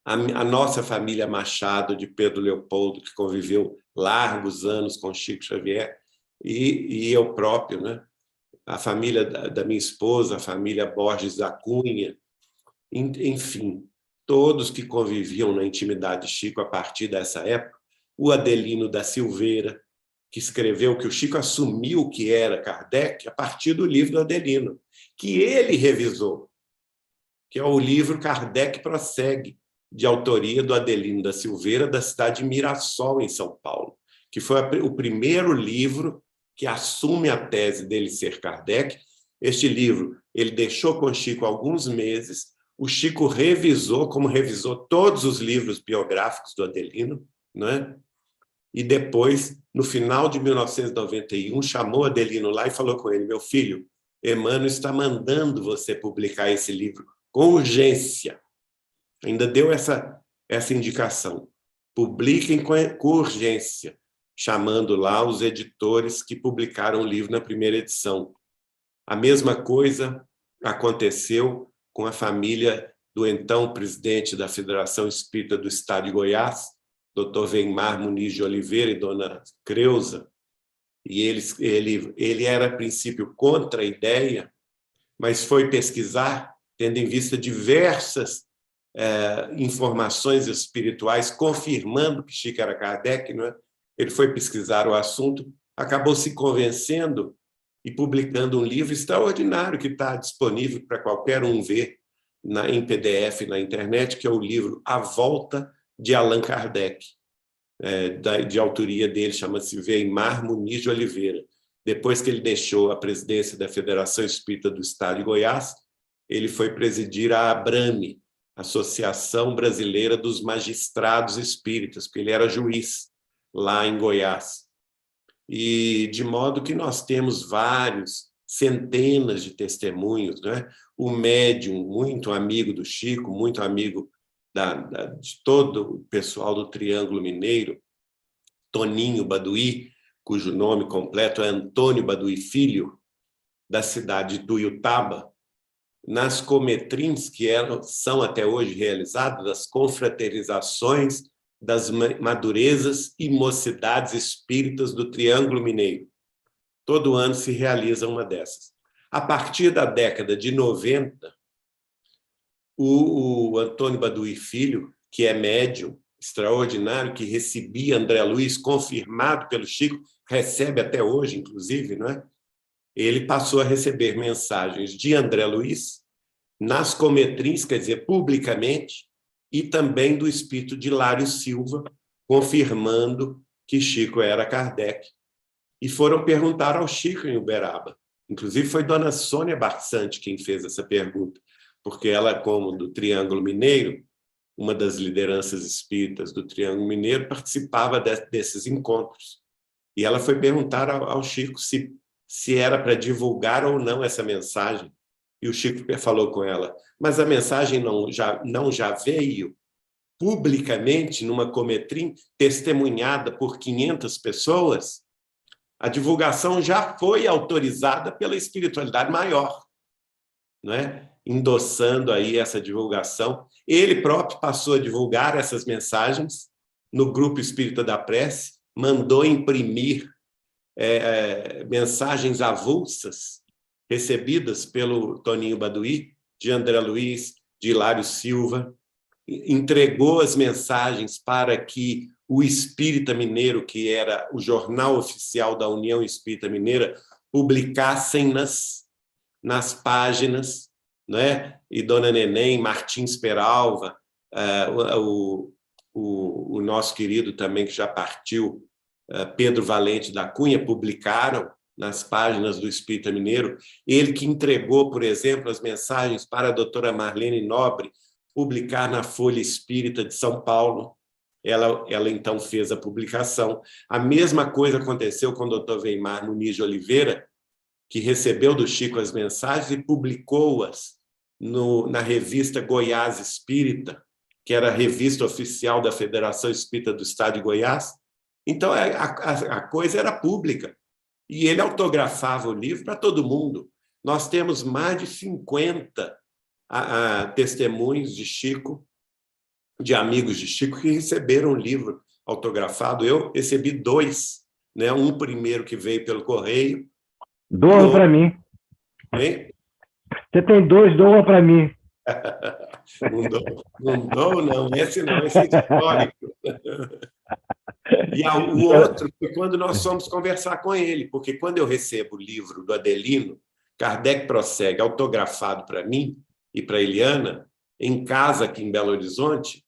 a nossa família Machado, de Pedro Leopoldo, que conviveu largos anos com Chico Xavier, e eu próprio, né? A família da minha esposa, a família Borges da Cunha, enfim, todos que conviviam na intimidade de Chico a partir dessa época, o Adelino da Silveira, que escreveu que o Chico assumiu que era Kardec a partir do livro do Adelino, que ele revisou, que é o livro Kardec Prossegue, de autoria do Adelino da Silveira, da cidade de Mirassol, em São Paulo, que foi o primeiro livro que assume a tese dele ser Kardec. Este livro ele deixou com Chico alguns meses, o Chico revisou, como revisou todos os livros biográficos do Adelino, não é? E depois, no final de 1991, chamou Adelino lá e falou com ele: meu filho, Emmanuel está mandando você publicar esse livro com urgência. Ainda deu essa indicação. Publiquem com urgência, chamando lá os editores que publicaram o livro na primeira edição. A mesma coisa aconteceu com a família do então presidente da Federação Espírita do Estado de Goiás, Dr. Weimar Muniz de Oliveira e Dona Creuza, e ele era, a princípio, contra a ideia, mas foi pesquisar, tendo em vista diversas informações espirituais confirmando que Chico era Kardec, não é? Ele foi pesquisar o assunto, acabou se convencendo e publicando um livro extraordinário que está disponível para qualquer um ver em PDF na internet, que é o livro A Volta de Allan Kardec, de autoria dele, chama-se Weimar Muniz de Oliveira. Depois que ele deixou a presidência da Federação Espírita do Estado de Goiás, ele foi presidir a ABRAME, Associação Brasileira dos Magistrados Espíritas, porque ele era juiz lá em Goiás. E de modo que nós temos centenas de testemunhos, né? O médium, muito amigo do Chico, muito amigo de todo o pessoal do Triângulo Mineiro, Toninho Baduí, cujo nome completo é Antônio Baduí Filho, da cidade de Tuiutaba, nas cometrins que são até hoje realizadas, as confraternizações das madurezas e mocidades espíritas do Triângulo Mineiro. Todo ano se realiza uma dessas. A partir da década de 90, o Antônio Baduí Filho, que é médium extraordinário, que recebia André Luiz, confirmado pelo Chico, recebe até hoje, inclusive, não é? Ele passou a receber mensagens de André Luiz nas cometrins, quer dizer, publicamente, e também do espírito de Hilário Silva, confirmando que Chico era Kardec. E foram perguntar ao Chico em Uberaba. Inclusive, foi Dona Sônia Barçante quem fez essa pergunta, porque ela, como do Triângulo Mineiro, uma das lideranças espíritas do Triângulo Mineiro, participava desses encontros. E ela foi perguntar ao Chico se era para divulgar ou não essa mensagem. E o Chico falou com ela: mas a mensagem não já veio publicamente numa cometrim testemunhada por 500 pessoas? A divulgação já foi autorizada pela espiritualidade maior, não é? Endossando aí essa divulgação. Ele próprio passou a divulgar essas mensagens no Grupo Espírita da Prece, mandou imprimir mensagens avulsas recebidas pelo Toninho Baduí, de André Luiz, de Hilário Silva, entregou as mensagens para que o Espírita Mineiro, que era o jornal oficial da União Espírita Mineira, publicassem nas páginas, né? E Dona Neném, Martins Peralva, o nosso querido também, que já partiu, Pedro Valente da Cunha, publicaram nas páginas do Espírita Mineiro. Ele que entregou, por exemplo, as mensagens para a doutora Marlene Nobre publicar na Folha Espírita de São Paulo. Ela então fez a publicação. A mesma coisa aconteceu com o doutor Weimar Muniz de Oliveira, que recebeu do Chico as mensagens e publicou-as na revista Goiás Espírita, que era a revista oficial da Federação Espírita do Estado de Goiás. Então, a coisa era pública. E ele autografava o livro para todo mundo. Nós temos mais de 50 testemunhos de Chico, de amigos de Chico, que receberam o livro autografado. Eu recebi 2, né? Um primeiro que veio pelo correio. Doa para mim. Hein? Você tem 2, doa para mim. Não dou, não. Esse não, esse é histórico. E o outro foi quando nós fomos conversar com ele, porque quando eu recebo o livro do Adelino, Kardec Prossegue, autografado para mim e para a Eliana, em casa aqui em Belo Horizonte,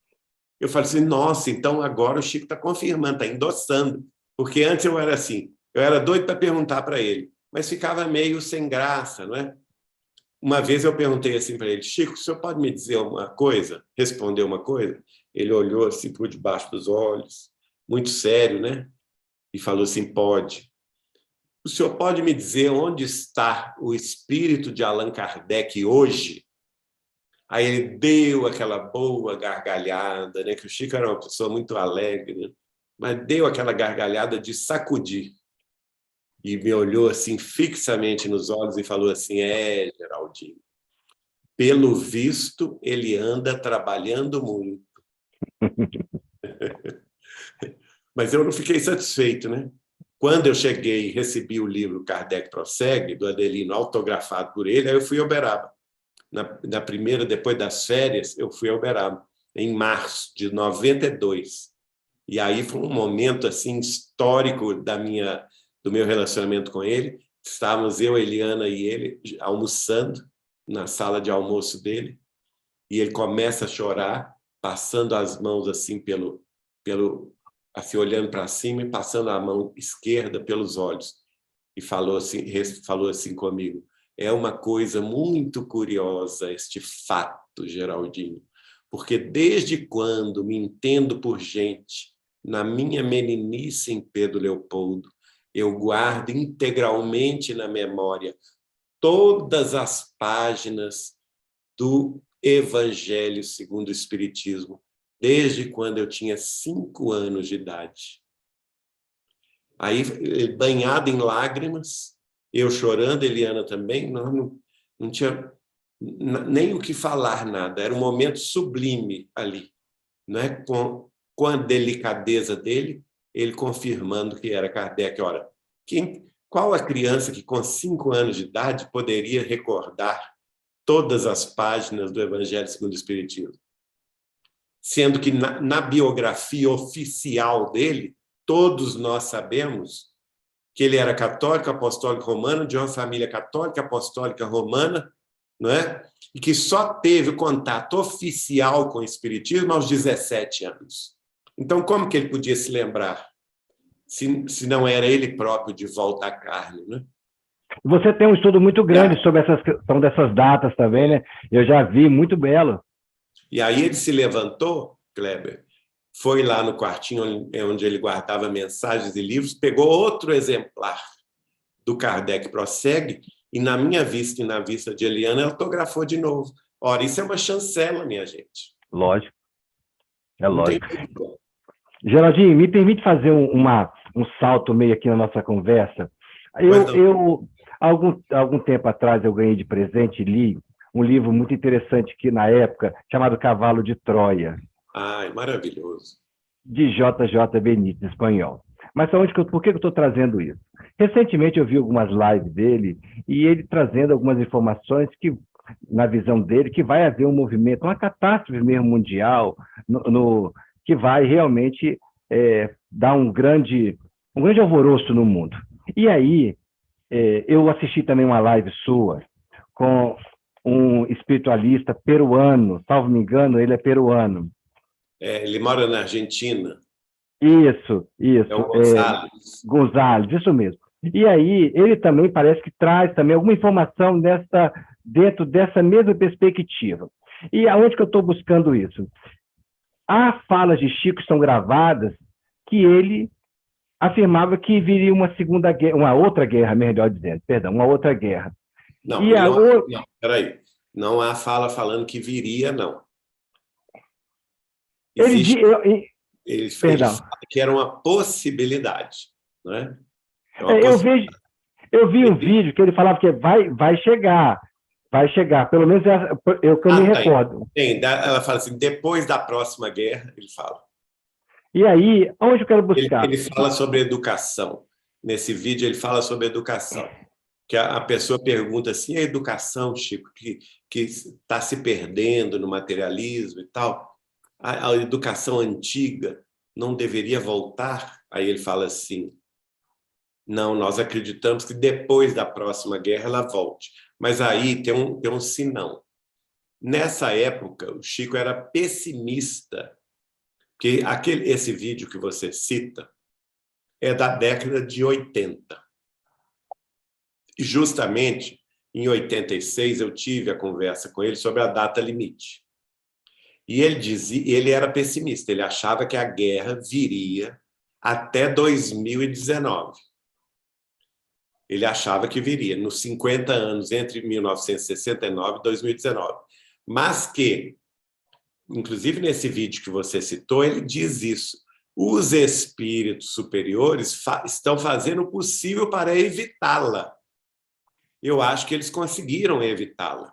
eu falei assim, nossa, então agora o Chico está confirmando, está endossando, porque antes eu era assim, eu era doido para perguntar para ele, mas ficava meio sem graça, não é? Uma vez eu perguntei assim para ele, Chico, o senhor pode me dizer uma coisa? Responder uma coisa? Ele olhou assim por debaixo dos olhos, muito sério, né? E falou assim, pode. O senhor pode me dizer onde está o espírito de Allan Kardec hoje? Aí ele deu aquela boa gargalhada, né? Que o Chico era uma pessoa muito alegre, né? Mas deu aquela gargalhada de sacudir. E me olhou assim fixamente nos olhos e falou assim, Geraldinho, pelo visto ele anda trabalhando muito. Mas eu não fiquei satisfeito, né? Quando eu cheguei e recebi o livro Kardec Prossegue, do Adelino, autografado por ele, aí eu fui a Uberaba. Na primeira, depois das férias, eu fui a Uberaba, em março de 92. E aí foi um momento assim histórico do meu relacionamento com ele. Estávamos eu, Eliana e ele almoçando na sala de almoço dele, e ele começa a chorar, passando as mãos assim assim, olhando para cima e passando a mão esquerda pelos olhos. E falou assim comigo, é uma coisa muito curiosa este fato, Geraldinho, porque desde quando me entendo por gente, na minha meninice em Pedro Leopoldo, eu guardo integralmente na memória todas as páginas do Evangelho segundo o Espiritismo, desde quando eu tinha 5 anos de idade. Aí, banhado em lágrimas, eu chorando, Eliana também, nós não tinha nem o que falar, nada. Era um momento sublime ali, né? Com a delicadeza dele, ele confirmando que era Kardec. Ora, qual a criança que com 5 anos de idade poderia recordar todas as páginas do Evangelho segundo o Espiritismo? Sendo que na biografia oficial dele, todos nós sabemos que ele era católico, apostólico romano, de uma família católica, apostólica romana, não é? E que só teve contato oficial com o Espiritismo aos 17 anos. Então, como que ele podia se lembrar, se não era ele próprio de volta à carne, né? Você tem um estudo muito grande sobre essa questão dessas datas também, né? Eu já vi, muito belo. E aí ele se levantou, Kleber, foi lá no quartinho onde ele guardava mensagens e livros, pegou outro exemplar do Kardec Prossegue e, na minha vista e na vista de Eliana, autografou de novo. Ora, isso é uma chancela, minha gente. Lógico. É lógico. Geraldinho, me permite fazer um salto meio aqui na nossa conversa? Algum tempo atrás, eu ganhei de presente e li um livro muito interessante que, na época, chamado Cavalo de Troia. Ai, maravilhoso. De J.J. Benítez, espanhol. Mas por que eu estou trazendo isso? Recentemente eu vi algumas lives dele e ele trazendo algumas informações que na visão dele, que vai haver um movimento, uma catástrofe mesmo mundial, que vai realmente dar um grande alvoroço no mundo. E aí, eu assisti também uma live sua com um espiritualista peruano, salvo me engano, ele é peruano. Ele mora na Argentina. Isso. É o Gonzalez. Gonzalez, isso mesmo. E aí, ele também parece que traz também alguma informação dentro dessa mesma perspectiva. E aonde que eu estou buscando isso? Há falas de Chico que são gravadas que ele afirmava que viria uma segunda guerra, uma outra guerra, melhor dizendo, perdão, uma outra guerra. Não, peraí. Não há fala falando que viria, não. Ele fala que era uma possibilidade, não é? Eu vi um vídeo que ele falava que vai chegar, pelo menos é o que eu me recordo. Ela fala assim, depois da próxima guerra, ele fala. E aí, onde eu quero buscar? Ele fala sobre educação. Nesse vídeo, ele fala sobre educação. Que a pessoa pergunta assim, a educação, Chico, que está se perdendo no materialismo e tal, a educação antiga não deveria voltar? Aí ele fala assim, não, nós acreditamos que depois da próxima guerra ela volte. Mas aí tem um senão. Nessa época, o Chico era pessimista, porque esse vídeo que você cita é da década de 80. E justamente em 86 eu tive a conversa com ele sobre a data limite. E ele era pessimista, ele achava que a guerra viria até 2019. Ele achava que viria nos 50 anos entre 1969 e 2019. Mas que, inclusive nesse vídeo que você citou, ele diz isso. Os espíritos superiores estão fazendo o possível para evitá-la. Eu acho que eles conseguiram evitá-la.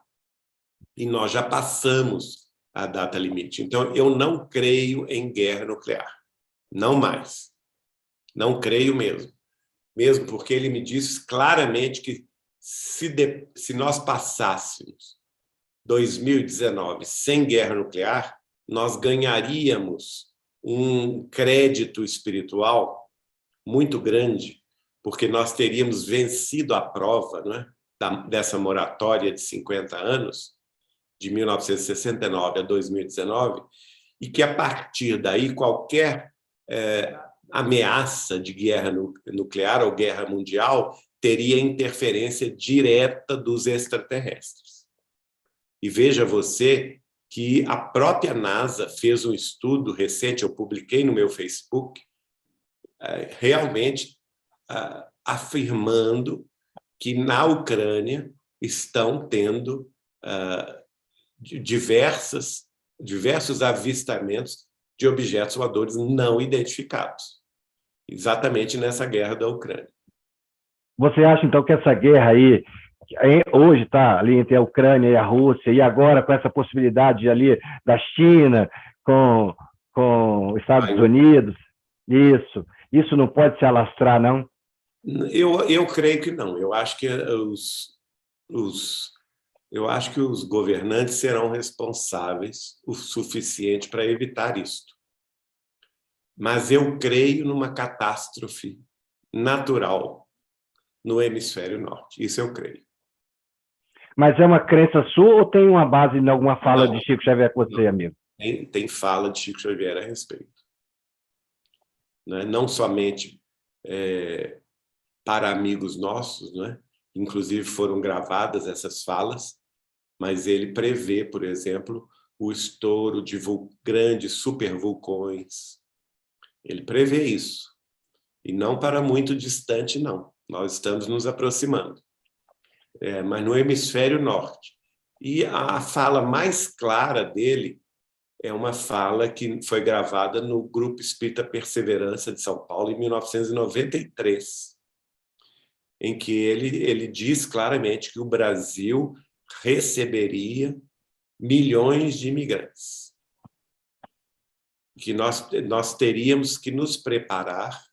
E nós já passamos a data limite. Então, eu não creio em guerra nuclear. Não mais. Não creio mesmo. Mesmo porque ele me disse claramente que se nós passássemos 2019 sem guerra nuclear, nós ganharíamos um crédito espiritual muito grande, porque nós teríamos vencido a prova, não é? Dessa moratória de 50 anos, de 1969 a 2019, e que, a partir daí, qualquer ameaça de guerra nuclear ou guerra mundial teria interferência direta dos extraterrestres. E veja você que a própria NASA fez um estudo recente, eu publiquei no meu Facebook, realmente afirmando que na Ucrânia estão tendo diversos avistamentos de objetos voadores não identificados, exatamente nessa guerra da Ucrânia. Você acha, então, que essa guerra aí, hoje está ali entre a Ucrânia e a Rússia, e agora com essa possibilidade ali da China com os Estados Unidos, isso não pode se alastrar, não? Eu creio que não. Eu acho que os governantes serão responsáveis o suficiente para evitar isto. Mas eu creio numa catástrofe natural no hemisfério norte. Isso eu creio. Mas é uma crença sua ou tem uma base em alguma fala de Chico Xavier com você, amigo? Tem fala de Chico Xavier a respeito. Não somente para amigos nossos, inclusive foram gravadas essas falas, mas ele prevê, por exemplo, o estouro de grandes supervulcões. Ele prevê isso. E não para muito distante, não. Nós estamos nos aproximando. Mas no hemisfério norte. E a fala mais clara dele é uma fala que foi gravada no Grupo Espírita Perseverança de São Paulo, em 1993, em que ele diz claramente que o Brasil receberia milhões de imigrantes, que nós teríamos que nos preparar,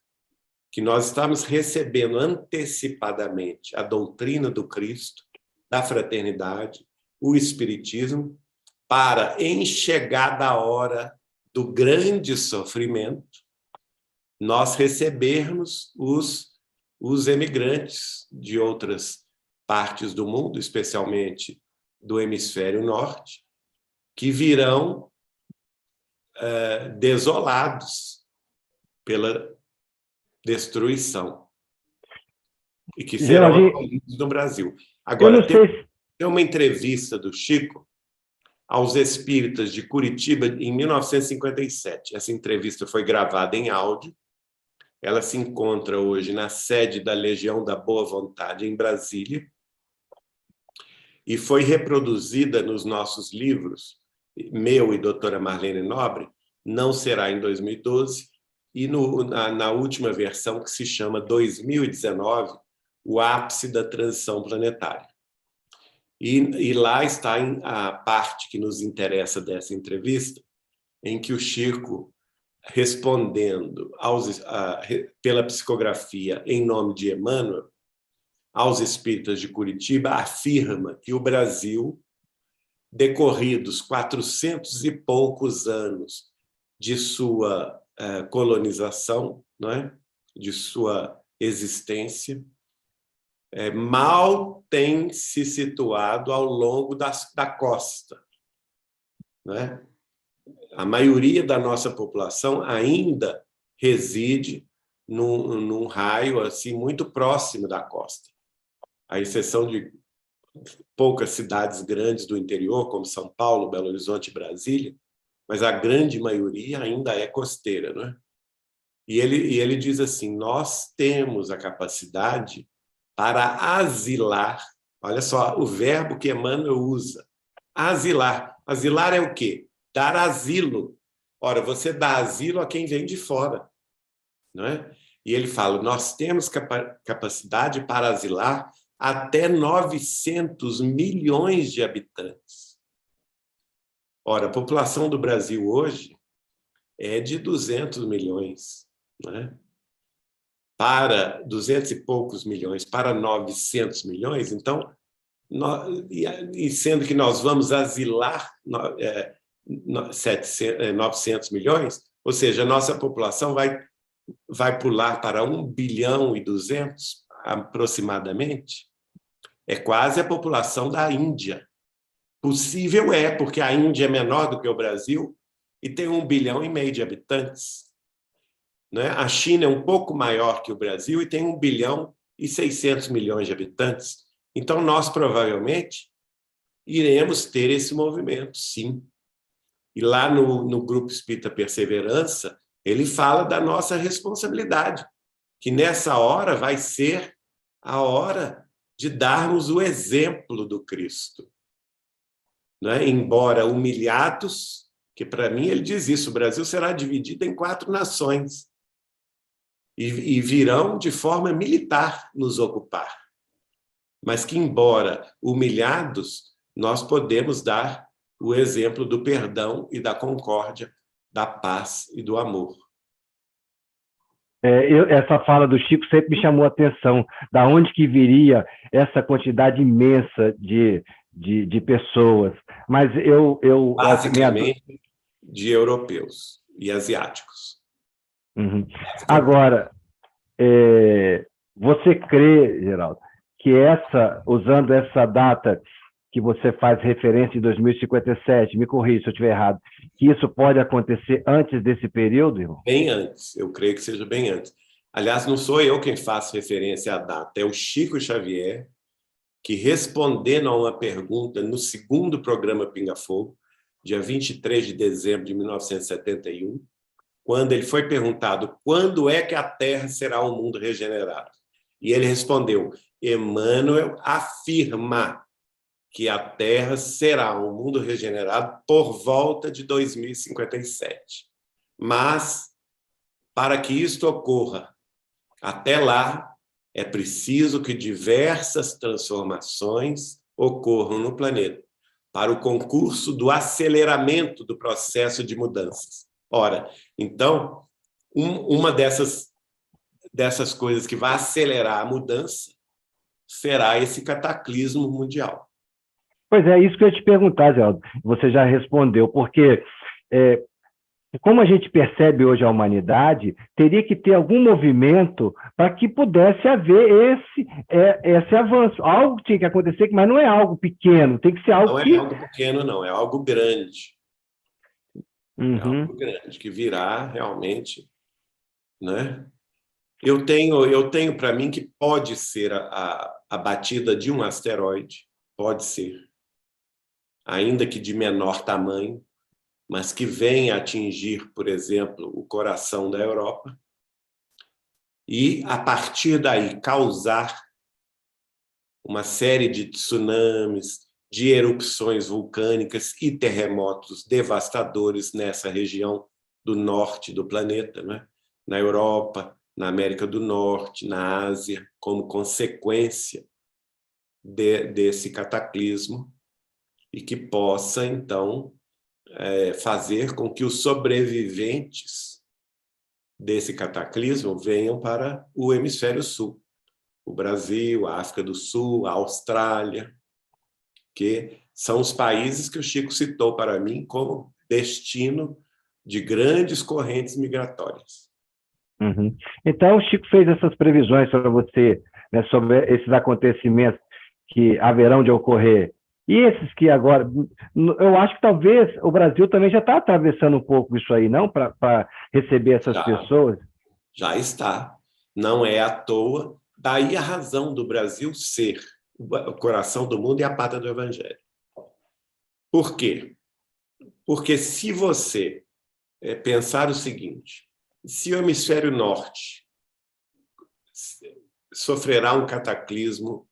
que nós estamos recebendo antecipadamente a doutrina do Cristo, da fraternidade, o Espiritismo, para, em chegada a hora do grande sofrimento, nós recebermos os emigrantes de outras partes do mundo, especialmente do hemisfério norte, que virão desolados pela destruição e que serão acolhidos no Brasil. Agora, tem uma entrevista do Chico aos espíritas de Curitiba em 1957. Essa entrevista foi gravada em áudio. Ela se encontra hoje na sede da Legião da Boa Vontade, em Brasília, e foi reproduzida nos nossos livros, meu e doutora Marlene Nobre, Não Será em 2012, e na última versão, que se chama 2019, O Ápice da Transição Planetária. E lá está a parte que nos interessa dessa entrevista, em que o Chico, respondendo pela psicografia em nome de Emmanuel, aos espíritas de Curitiba, afirma que o Brasil, decorridos 400 e poucos anos de sua colonização, não é? De sua existência, mal tem se situado ao longo da costa, não é? A maioria da nossa população ainda reside num raio assim muito próximo da costa, à exceção de poucas cidades grandes do interior, como São Paulo, Belo Horizonte e Brasília, mas a grande maioria ainda é costeira, não é? E ele diz assim: nós temos a capacidade para asilar, olha só o verbo que Emmanuel usa, asilar. Asilar é o quê? Dar asilo. Ora, você dá asilo a quem vem de fora, não é? E ele fala: nós temos capacidade para asilar até 900 milhões de habitantes. Ora, a população do Brasil hoje é de 200 milhões, não é? Para 200 e poucos milhões, para 900 milhões, então, e sendo que nós vamos asilar 900 milhões, ou seja, a nossa população vai pular para 1 bilhão e 200, aproximadamente, é quase a população da Índia. Possível porque a Índia é menor do que o Brasil e tem 1,5 bilhão de habitantes. Né? A China é um pouco maior que o Brasil e tem 1 bilhão e 600 milhões de habitantes. Então, nós provavelmente iremos ter esse movimento, sim. E lá no Grupo Espírita Perseverança, ele fala da nossa responsabilidade, que nessa hora vai ser a hora de darmos o exemplo do Cristo. Né? Embora humilhados, que para mim ele diz isso, o Brasil será dividido em 4 nações e virão de forma militar nos ocupar. Mas que, embora humilhados, nós podemos dar o exemplo do perdão e da concórdia, da paz e do amor. Essa fala do Chico sempre me chamou a atenção. Da onde que viria essa quantidade imensa de pessoas? Mas basicamente, de europeus e asiáticos. Uhum. Agora, você crê, Geraldo, que usando essa data que você faz referência em 2057, me corrija se eu estiver errado, que isso pode acontecer antes desse período, irmão? Bem antes, eu creio que seja bem antes. Aliás, não sou eu quem faço referência à data, é o Chico Xavier, que, respondendo a uma pergunta no 2º programa Pinga Fogo, dia 23 de dezembro de 1971, quando ele foi perguntado quando é que a Terra será um mundo regenerado. E ele respondeu: Emmanuel afirma que a Terra será um mundo regenerado por volta de 2057. Mas, para que isto ocorra, até lá, é preciso que diversas transformações ocorram no planeta, para o concurso do aceleramento do processo de mudanças. Ora, então, uma dessas coisas que vai acelerar a mudança será esse cataclismo mundial. Pois é, isso que eu ia te perguntar, Geraldo. Você já respondeu, porque como a gente percebe hoje a humanidade, teria que ter algum movimento para que pudesse haver esse avanço. Algo tinha que acontecer, mas não é algo pequeno, tem que ser algo Não é algo pequeno, não, é algo grande. Uhum. É algo grande, que virá realmente, né? Eu tenho para mim que pode ser a batida de um asteroide, pode ser, ainda que de menor tamanho, mas que venha atingir, por exemplo, o coração da Europa e, a partir daí, causar uma série de tsunamis, de erupções vulcânicas e terremotos devastadores nessa região do norte do planeta, né? Na Europa, na América do Norte, na Ásia, como consequência desse cataclismo, e que possa, então, fazer com que os sobreviventes desse cataclismo venham para o hemisfério sul, o Brasil, a África do Sul, a Austrália, que são os países que o Chico citou para mim como destino de grandes correntes migratórias. Uhum. Então, o Chico fez essas previsões para você, né, sobre esses acontecimentos que haverão de ocorrer. E esses que agora, eu acho que talvez o Brasil também já está atravessando um pouco isso aí, não? Para receber essas pessoas. Já está. Não é à toa. Daí a razão do Brasil ser o coração do mundo e a pátria do Evangelho. Por quê? Porque se você pensar o seguinte, se o hemisfério norte sofrerá um cataclismo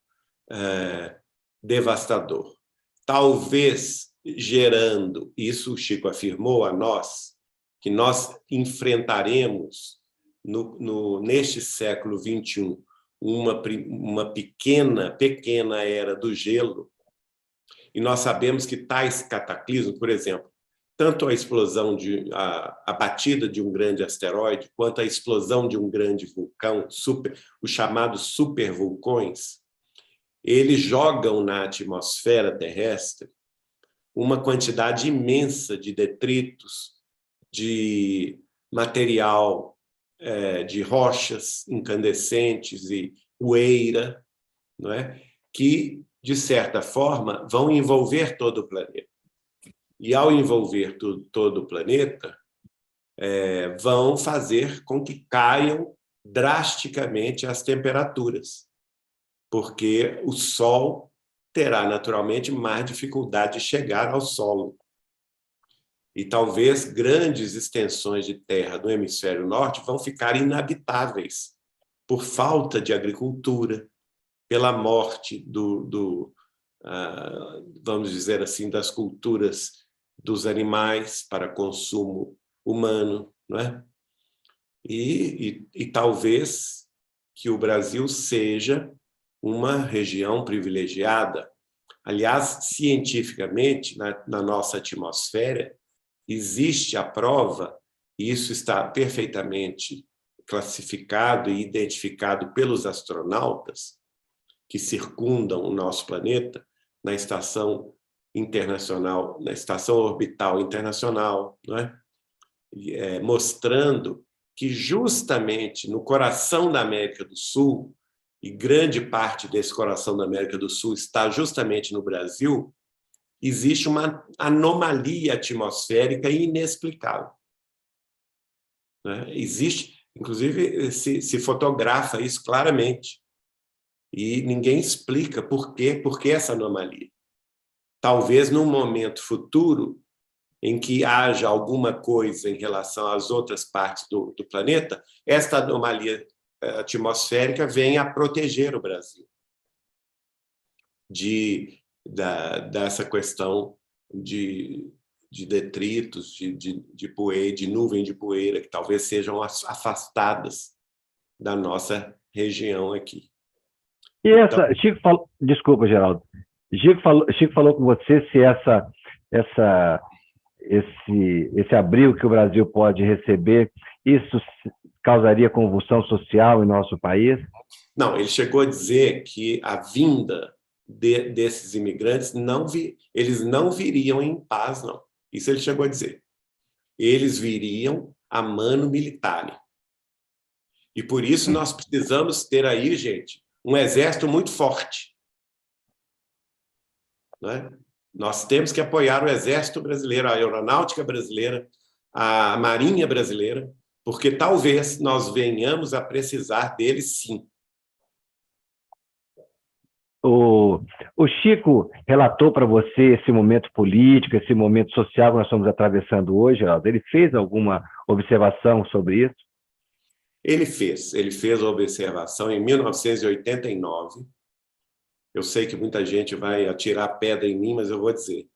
devastador, talvez gerando, isso o Chico afirmou a nós, que nós enfrentaremos neste século XXI uma pequena era do gelo, e nós sabemos que tais cataclismos, por exemplo, tanto a explosão a batida de um grande asteroide, quanto a explosão de um grande vulcão, os chamados supervulcões, eles jogam na atmosfera terrestre uma quantidade imensa de detritos, de material, de rochas incandescentes e poeira, não é? Que, de certa forma, vão envolver todo o planeta. E, ao envolver todo o planeta, vão fazer com que caiam drasticamente as temperaturas, porque o Sol terá, naturalmente, mais dificuldade de chegar ao solo. E talvez grandes extensões de terra do hemisfério norte vão ficar inabitáveis por falta de agricultura, pela morte vamos dizer assim, das culturas dos animais para consumo humano, não é? E talvez que o Brasil seja uma região privilegiada. Aliás, cientificamente, na nossa atmosfera, existe a prova, e isso está perfeitamente classificado e identificado pelos astronautas que circundam o nosso planeta na estação internacional, na estação orbital internacional, não é? Mostrando que justamente no coração da América do Sul, e grande parte desse coração da América do Sul está justamente no Brasil, existe uma anomalia atmosférica inexplicável. Existe, inclusive, se fotografa isso claramente, e ninguém explica por que essa anomalia. Talvez num momento futuro, em que haja alguma coisa em relação às outras partes do planeta, esta anomalia atmosférica venha a proteger o Brasil dessa questão de detritos, de poeira, de nuvem de poeira, que talvez sejam afastadas da nossa região aqui. E essa, então, Chico falou, desculpa, Geraldo. Chico falou com você se esse abril que o Brasil pode receber, isso causaria convulsão social em nosso país? Não, ele chegou a dizer que a vinda desses imigrantes, eles não viriam em paz, não. Isso ele chegou a dizer. Eles viriam a mano militare. E por isso nós precisamos ter aí, gente, um exército muito forte. Né? Nós temos que apoiar o exército brasileiro, a aeronáutica brasileira, a marinha brasileira, porque talvez nós venhamos a precisar deles, sim. O Chico relatou para você esse momento político, esse momento social que nós estamos atravessando hoje, Geraldo. Ele fez alguma observação sobre isso? Ele fez a observação em 1989. Eu sei que muita gente vai atirar pedra em mim, mas eu vou dizer.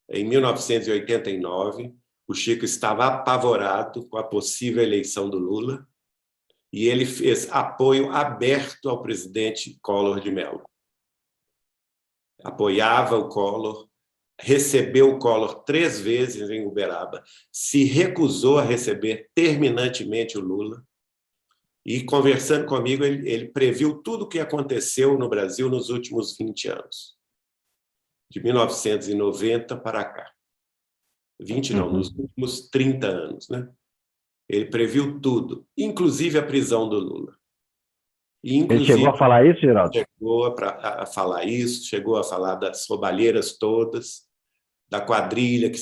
Em 1989, o Chico estava apavorado com a possível eleição do Lula e ele fez apoio aberto ao presidente Collor de Mello. Apoiava o Collor, recebeu o Collor 3 vezes em Uberaba, se recusou a receber terminantemente o Lula e, conversando comigo, ele previu tudo o que aconteceu no Brasil nos últimos 20 anos, de 1990 para cá. 20 não, nos últimos 30 anos, né? Ele previu tudo, inclusive a prisão do Lula. E, inclusive, ele chegou a falar isso, Geraldo? Chegou a falar isso, chegou a falar das roubalheiras todas, da quadrilha que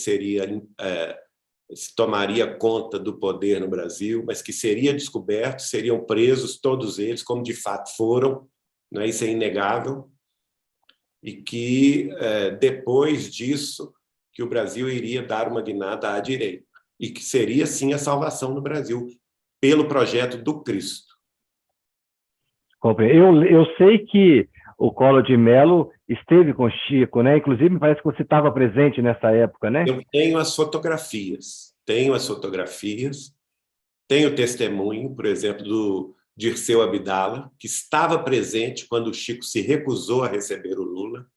tomaria conta do poder no Brasil, mas que seria descoberto, seriam presos todos eles, como de fato foram, né? Isso é inegável, e que depois disso que o Brasil iria dar uma guinada à direita, e que seria, sim, a salvação do Brasil, pelo projeto do Cristo. Eu sei que o Collor de Mello esteve com o Chico, né? Inclusive, me parece que você estava presente nessa época, né? Eu tenho as fotografias, tenho testemunho, por exemplo, do Dirceu Abdala, que estava presente quando o Chico se recusou a receber o Lula,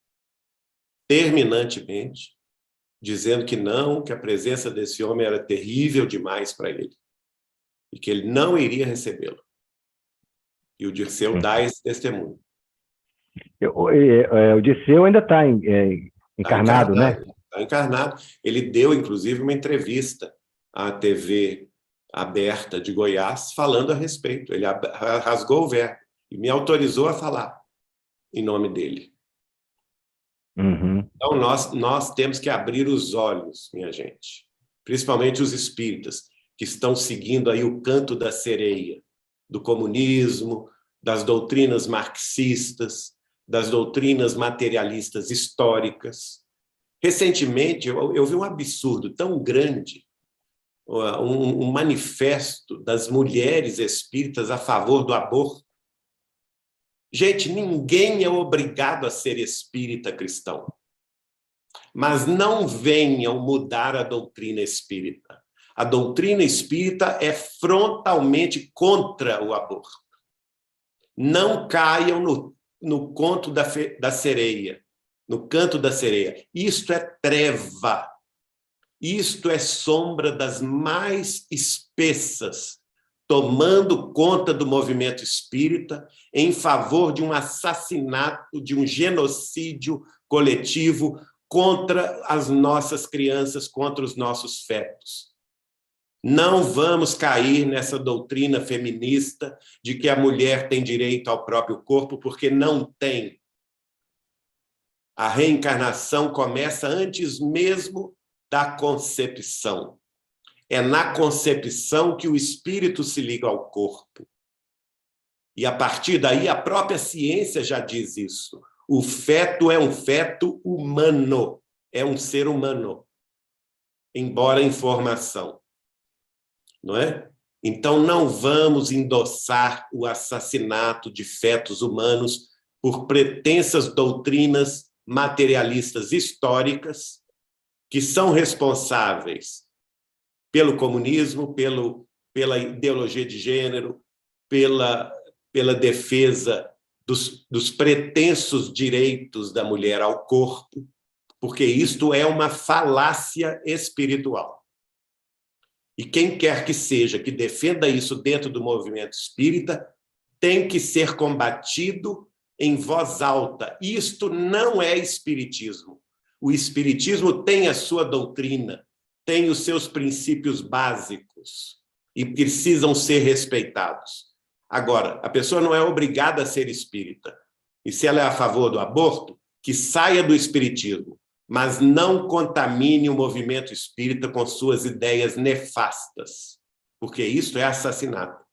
terminantemente, dizendo que não, que a presença desse homem era terrível demais para ele e que ele não iria recebê-lo. E o Dirceu dá esse testemunho. O Dirceu ainda está encarnado, né? Está encarnado. Ele deu, inclusive, uma entrevista à TV aberta de Goiás falando a respeito. Ele rasgou o verbo e me autorizou a falar em nome dele. Então, nós temos que abrir os olhos, minha gente, principalmente os espíritas, que estão seguindo aí o canto da sereia, do comunismo, das doutrinas marxistas, das doutrinas materialistas históricas. Recentemente, eu vi um absurdo tão grande, um manifesto das mulheres espíritas a favor do aborto. Gente, ninguém é obrigado a ser espírita cristão, mas não venham mudar a doutrina espírita. A doutrina espírita é frontalmente contra o aborto. Não caiam no conto da sereia, no canto da sereia. Isto é treva. Isto é sombra das mais espessas, tomando conta do movimento espírita em favor de um assassinato, de um genocídio coletivo contra as nossas crianças, contra os nossos fetos. Não vamos cair nessa doutrina feminista de que a mulher tem direito ao próprio corpo, porque não tem. A reencarnação começa antes mesmo da concepção. É na concepção que o espírito se liga ao corpo. E, a partir daí, a própria ciência já diz isso. O feto é um feto humano, é um ser humano, embora em formação. Não é? Então, não vamos endossar o assassinato de fetos humanos por pretensas doutrinas materialistas históricas que são responsáveis pelo comunismo, pela ideologia de gênero, pela defesa dos pretensos direitos da mulher ao corpo, porque isto é uma falácia espiritual. E quem quer que seja que defenda isso dentro do movimento espírita tem que ser combatido em voz alta. Isto não é espiritismo. O espiritismo tem a sua doutrina, tem os seus princípios básicos e precisam ser respeitados. Agora, a pessoa não é obrigada a ser espírita. E se ela é a favor do aborto, que saia do espiritismo, mas não contamine o movimento espírita com suas ideias nefastas, porque isso é assassinato.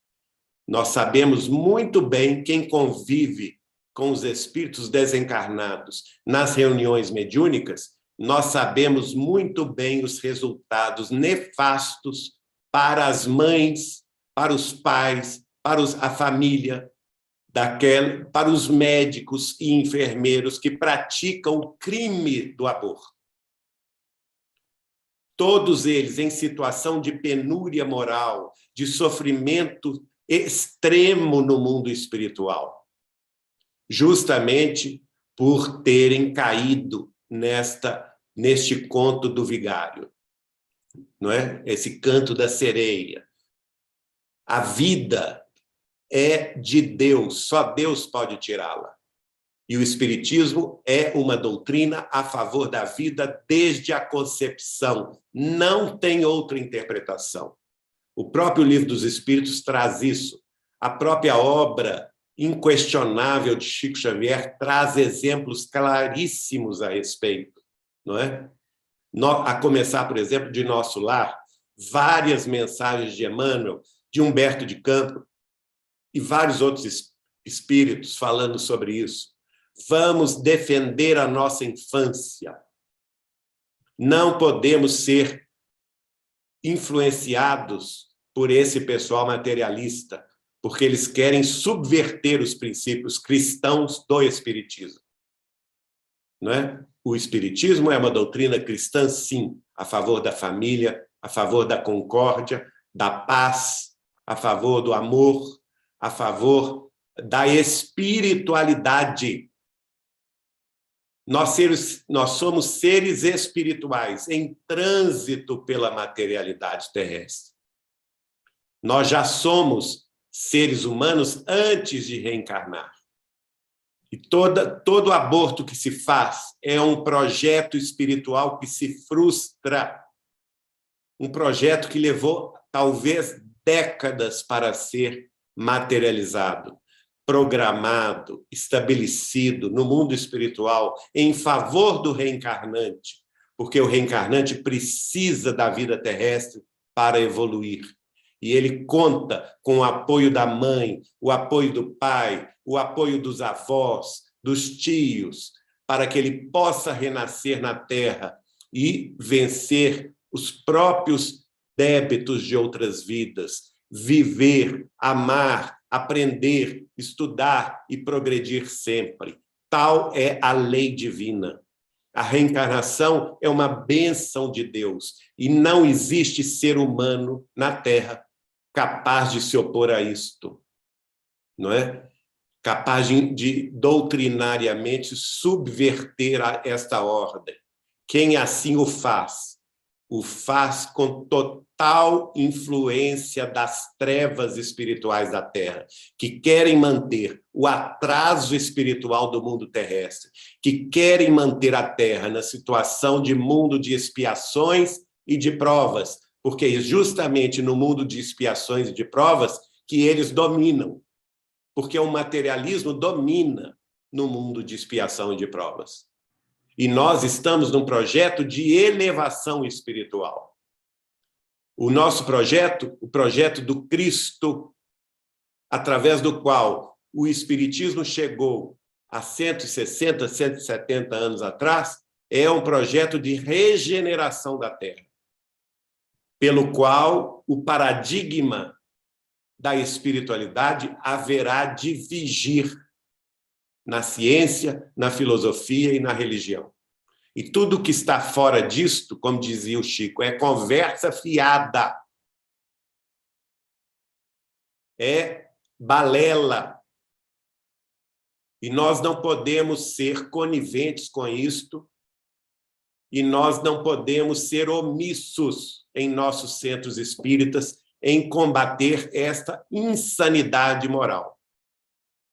Nós sabemos muito bem, quem convive com os espíritos desencarnados nas reuniões mediúnicas, nós sabemos muito bem os resultados nefastos para as mães, para os pais, para a família, para os médicos e enfermeiros que praticam o crime do aborto. Todos eles em situação de penúria moral, de sofrimento extremo no mundo espiritual, justamente por terem caído neste conto do vigário, não é? Esse canto da sereia. A vida é de Deus, só Deus pode tirá-la. E o Espiritismo é uma doutrina a favor da vida desde a concepção, não tem outra interpretação. O próprio Livro dos Espíritos traz isso. A própria obra inquestionável de Chico Xavier traz exemplos claríssimos a respeito, não é? A começar, por exemplo, de Nosso Lar, várias mensagens de Emmanuel, de Humberto de Campos e vários outros espíritos falando sobre isso. Vamos defender a nossa infância. Não podemos ser influenciados por esse pessoal materialista, porque eles querem subverter os princípios cristãos do Espiritismo. Não é? O Espiritismo é uma doutrina cristã, sim, a favor da família, a favor da concórdia, da paz, a favor do amor, a favor da espiritualidade. Nós somos seres espirituais em trânsito pela materialidade terrestre. Nós já somos seres humanos antes de reencarnar. E todo aborto que se faz é um projeto espiritual que se frustra. Um projeto que levou, talvez, décadas para ser materializado, programado, estabelecido no mundo espiritual em favor do reencarnante, porque o reencarnante precisa da vida terrestre para evoluir. E ele conta com o apoio da mãe, o apoio do pai, o apoio dos avós, dos tios, para que ele possa renascer na Terra e vencer os próprios débitos de outras vidas, viver, amar, aprender, estudar e progredir sempre. Tal é a lei divina. A reencarnação é uma bênção de Deus e não existe ser humano na Terra capaz de se opor a isto, não é? Capaz de doutrinariamente subverter esta ordem. Quem assim o faz com total influência das trevas espirituais da Terra, que querem manter o atraso espiritual do mundo terrestre, que querem manter a Terra na situação de mundo de expiações e de provas, porque é justamente no mundo de expiações e de provas que eles dominam, porque o materialismo domina no mundo de expiação e de provas. E nós estamos num projeto de elevação espiritual. O nosso projeto, o projeto do Cristo, através do qual o Espiritismo chegou há 160, 170 anos atrás, é um projeto de regeneração da Terra, pelo qual o paradigma da espiritualidade haverá de vigir na ciência, na filosofia e na religião. E tudo que está fora disto, como dizia o Chico, é conversa fiada, é balela. E nós não podemos ser coniventes com isto, e nós não podemos ser omissos em nossos centros espíritas em combater esta insanidade moral.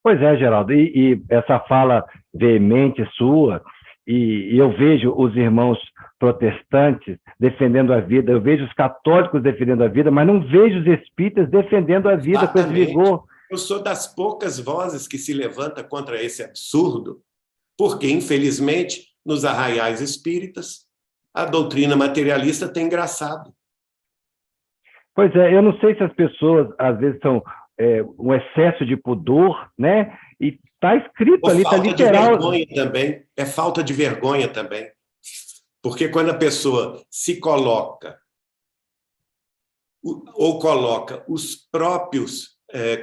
Pois é, Geraldo, e essa fala veemente sua, e eu vejo os irmãos protestantes defendendo a vida, eu vejo os católicos defendendo a vida, mas não vejo os espíritas defendendo a vida com esse vigor. Eu sou das poucas vozes que se levanta contra esse absurdo, porque, infelizmente, nos arraiais espíritas, a doutrina materialista tem engraçado. Pois é, eu não sei se as pessoas, às vezes, são um excesso de pudor, né? E está escrito ali, está literal. Falta de vergonha também, é falta de vergonha também. Porque quando a pessoa se coloca, ou coloca os próprios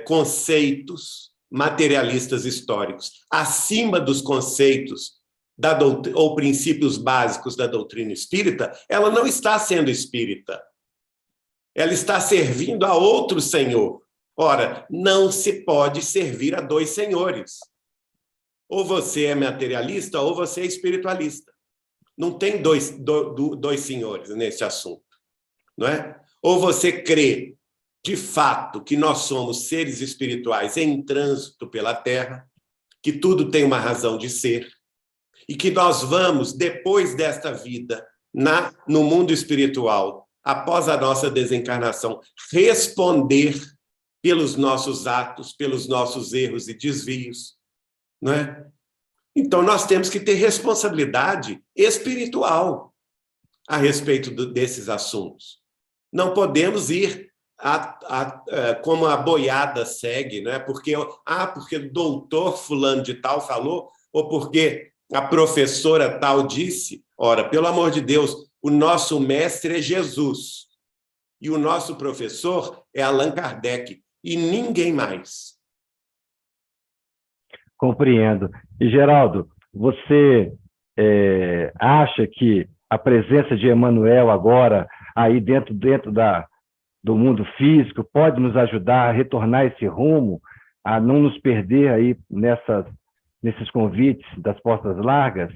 conceitos materialistas históricos acima dos conceitos ou princípios básicos da doutrina espírita, ela não está sendo espírita. Ela está servindo a outro senhor. Ora, não se pode servir a dois senhores. Ou você é materialista ou você é espiritualista. Não tem dois senhores nesse assunto, não é? Ou você crê, de fato, que nós somos seres espirituais em trânsito pela Terra, que tudo tem uma razão de ser, e que nós vamos, depois desta vida, no mundo espiritual, após a nossa desencarnação, responder pelos nossos atos, pelos nossos erros e desvios, não é? Então, nós temos que ter responsabilidade espiritual a respeito desses assuntos. Não podemos ir como a boiada segue, não é? Porque o doutor fulano de tal falou, ou porque a professora tal disse. Ora, pelo amor de Deus, o nosso mestre é Jesus. E o nosso professor é Allan Kardec. E ninguém mais. Compreendo. E, Geraldo, você acha que a presença de Emmanuel agora, aí dentro do mundo físico, pode nos ajudar a retornar esse rumo, a não nos perder aí nesses convites das portas largas?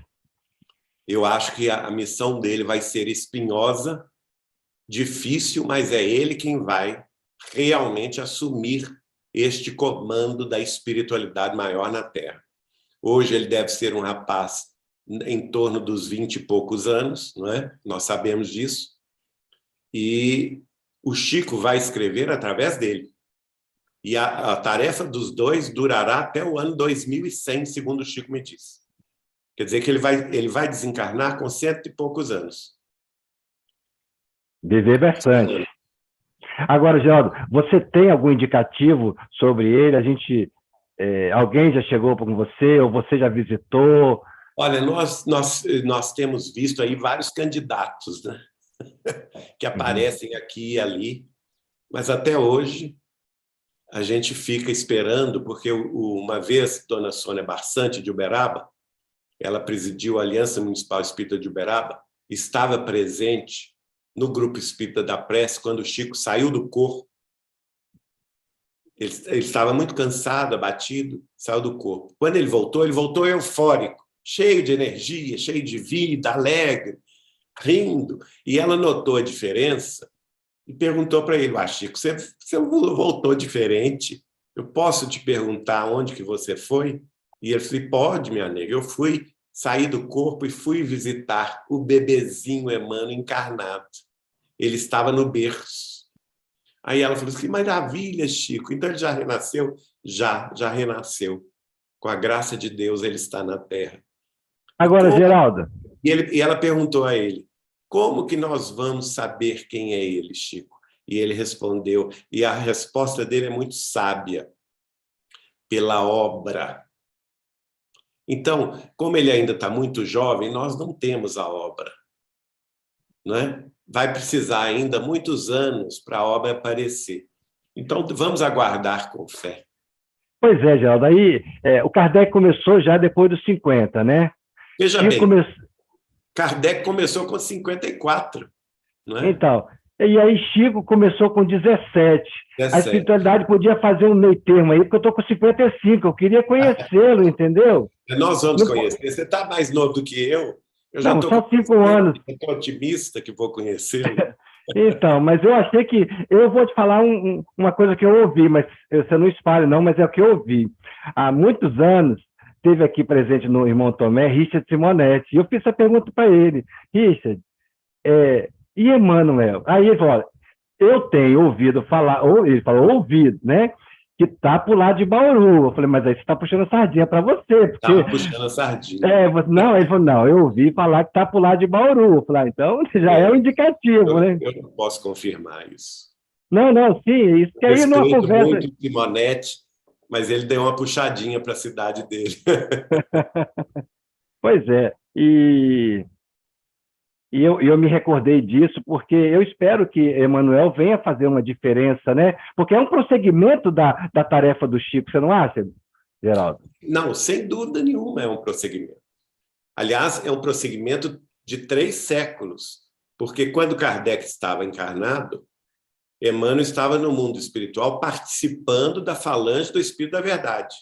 Eu acho que a missão dele vai ser espinhosa, difícil, mas é ele quem vai realmente assumir este comando da espiritualidade maior na Terra. Hoje ele deve ser um rapaz em torno dos 20 e poucos anos, não é? Nós sabemos disso. E o Chico vai escrever através dele. E a tarefa dos dois durará até o ano 2100, segundo o Chico me disse. Quer dizer que ele vai desencarnar com 100 e poucos anos. Viver bastante. Agora, Geraldo, você tem algum indicativo sobre ele? Alguém já chegou com você, ou você já visitou? Olha, nós temos visto aí vários candidatos, né? Que aparecem aqui e ali, mas até hoje a gente fica esperando, porque uma vez Dona Sônia Barçante, de Uberaba, ela presidiu a Aliança Municipal Espírita de Uberaba, estava presente no Grupo Espírita da Prece quando o Chico saiu do corpo. Ele estava muito cansado, abatido, saiu do corpo. Quando ele voltou eufórico, cheio de energia, cheio de vida, alegre, rindo. E ela notou a diferença e perguntou para ele: Chico, você voltou diferente? Eu posso te perguntar onde que você foi? E ele falou: pode, minha nega. Eu saí do corpo e fui visitar o bebezinho Emmanuel encarnado. Ele estava no berço. Aí ela falou assim: que maravilha, Chico. Então ele já renasceu? Já renasceu. Com a graça de Deus, ele está na Terra. Agora, Geraldo. E ela perguntou a ele: como que nós vamos saber quem é ele, Chico? E ele respondeu, e a resposta dele é muito sábia: pela obra. Então, como ele ainda está muito jovem, nós não temos a obra, não é? Vai precisar ainda muitos anos para a obra aparecer. Então, vamos aguardar com fé. Pois é, Geraldo. Aí, o Kardec começou já depois dos 50, né? Veja bem, Kardec começou com 54, não é? Então, e aí Chico começou com 17. A espiritualidade podia fazer um meio termo aí, porque eu estou com 55, eu queria conhecê-lo, entendeu? Nós vamos conhecer. Você está mais novo do que eu. Eu já estou só 5 anos. Estou otimista que vou conhecê-lo. Então, mas eu achei que... Eu vou te falar uma coisa que eu ouvi, mas você não espalha não, mas é o que eu ouvi. Há muitos anos, teve aqui presente no Irmão Tomé, Richard Simonetti, e eu fiz essa pergunta para ele. Richard, e Emmanuel? Aí ele falou, olha, eu tenho ouvido falar, ou ele falou ouvido, né? Que está por lá de Bauru. Eu falei, mas aí você está puxando a sardinha para você, porque... Estava puxando a sardinha. Não, ele falou, não, eu ouvi falar que está por lá de Bauru. Eu falei, então já é um indicativo, né? Eu não posso confirmar isso. Não, não, sim, isso que aí numa Respeito conversa... muito o Simonetti, mas ele deu uma puxadinha para a cidade dele. Pois é, e eu me recordei disso porque eu espero que Emanuel venha fazer uma diferença, né? Porque é um prosseguimento da tarefa do Chico, você não acha, Geraldo? Não, sem dúvida nenhuma é um prosseguimento. Aliás, é um prosseguimento de 3 séculos, porque quando Kardec estava encarnado, Emmanuel estava no mundo espiritual participando da falange do Espírito da Verdade.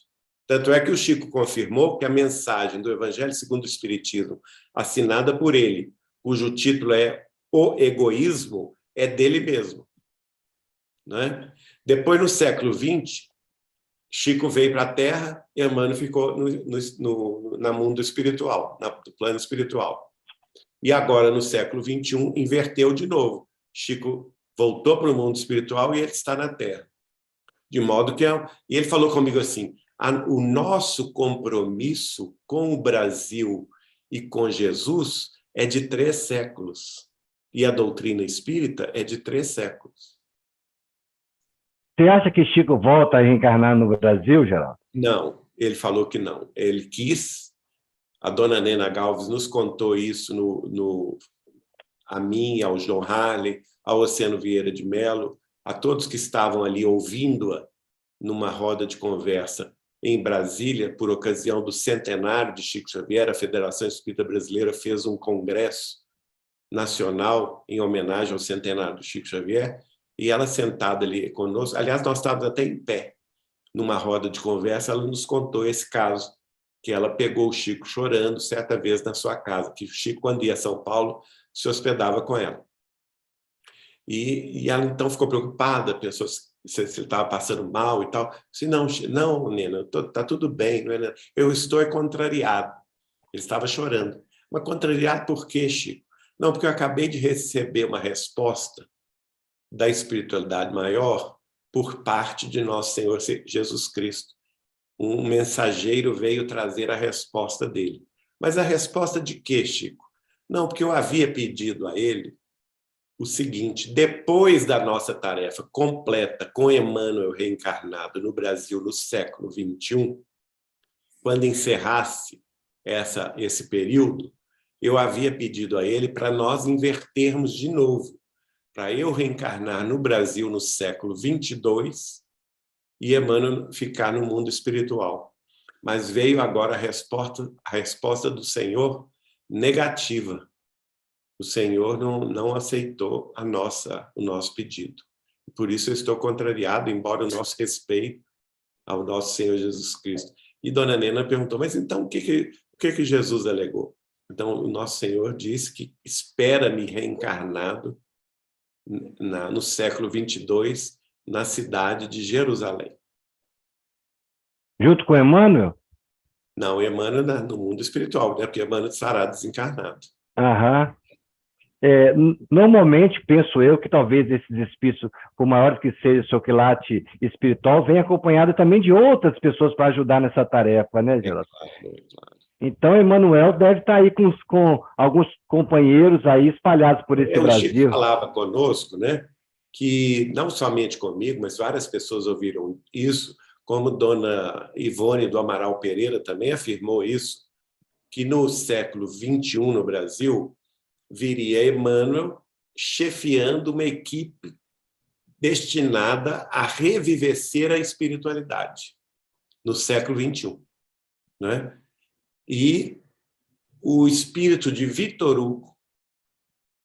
Tanto é que o Chico confirmou que a mensagem do Evangelho segundo o Espiritismo, assinada por ele, cujo título é O Egoísmo, é dele mesmo. Né? Depois, no século XX, Chico veio para a Terra e Emmanuel ficou no mundo espiritual, no plano espiritual. E agora, no século XXI, inverteu de novo. Chico voltou para o mundo espiritual e ele está na Terra. De modo que... E ele falou comigo assim, o nosso compromisso com o Brasil e com Jesus é de 3 séculos. E a doutrina espírita é de 3 séculos. Você acha que Chico volta a reencarnar no Brasil, Geraldo? Não, ele falou que não. Ele quis. A dona Nena Galves nos contou isso a mim, ao João Harley, ao Oceano Vieira de Mello, a todos que estavam ali ouvindo-a numa roda de conversa em Brasília, por ocasião do centenário de Chico Xavier. A Federação Espírita Brasileira fez um congresso nacional em homenagem ao centenário do Chico Xavier, e ela sentada ali conosco, aliás, nós estávamos até em pé, numa roda de conversa, ela nos contou esse caso, que ela pegou o Chico chorando certa vez na sua casa, que o Chico, quando ia a São Paulo, se hospedava com ela. E ela então ficou preocupada, pensou se ele estava passando mal e tal. Disse, não, Nena, está tudo bem. Não é, eu estou contrariado. Ele estava chorando. Mas contrariado por quê, Chico? Não, porque eu acabei de receber uma resposta da espiritualidade maior por parte de nosso Senhor Jesus Cristo. Um mensageiro veio trazer a resposta dele. Mas a resposta de quê, Chico? Não, porque eu havia pedido a ele o seguinte, depois da nossa tarefa completa com Emmanuel reencarnado no Brasil no século XXI, quando encerrasse esse período, eu havia pedido a ele para nós invertermos de novo, para eu reencarnar no Brasil no século XXII e Emmanuel ficar no mundo espiritual. Mas veio agora a resposta do Senhor negativa. O Senhor não aceitou o nosso pedido. Por isso eu estou contrariado, embora o nosso respeito ao nosso Senhor Jesus Cristo. E Dona Nena perguntou, mas então o que Jesus alegou? Então o nosso Senhor disse que espera-me reencarnado no século XXII, na cidade de Jerusalém. Junto com Emmanuel? Não, Emmanuel no mundo espiritual, né? Porque Emmanuel estará desencarnado. Aham. Normalmente, penso eu, que talvez esses espíritos, por maiores que seja o seu quilate espiritual, venham acompanhado também de outras pessoas para ajudar nessa tarefa, né, Geraldo? Claro. Então, Emanuel deve estar aí com alguns companheiros aí espalhados por esse O Chico Brasil. falava conosco, né, que não somente comigo, mas várias pessoas ouviram isso, como Dona Ivone do Amaral Pereira também afirmou isso, que no século XXI no Brasil viria Emmanuel chefiando uma equipe destinada a revivecer a espiritualidade no século XXI. Né? E o espírito de Victor Hugo,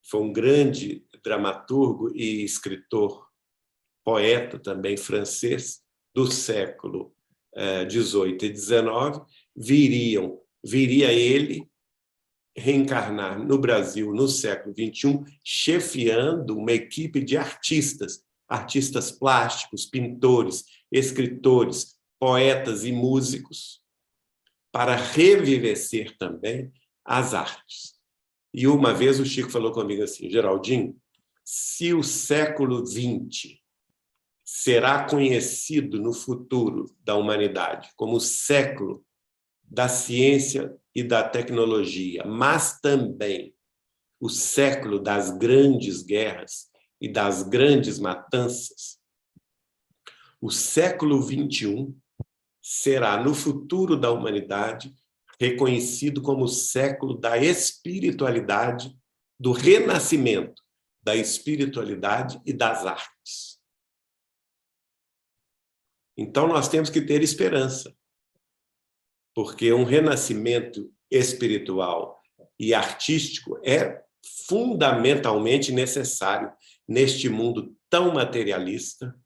foi um grande dramaturgo e escritor, poeta também francês, do século XVIII e XIX, viria ele reencarnar no Brasil no século XXI, chefiando uma equipe de artistas, artistas plásticos, pintores, escritores, poetas e músicos, para revivecer também as artes. E uma vez o Chico falou comigo assim: Geraldinho, se o século XX será conhecido no futuro da humanidade como o século da ciência e da tecnologia, mas também o século das grandes guerras e das grandes matanças, o século XXI será, no futuro da humanidade, reconhecido como o século da espiritualidade, do renascimento da espiritualidade e das artes. Então, nós temos que ter esperança, porque um renascimento espiritual e artístico é fundamentalmente necessário neste mundo tão materialista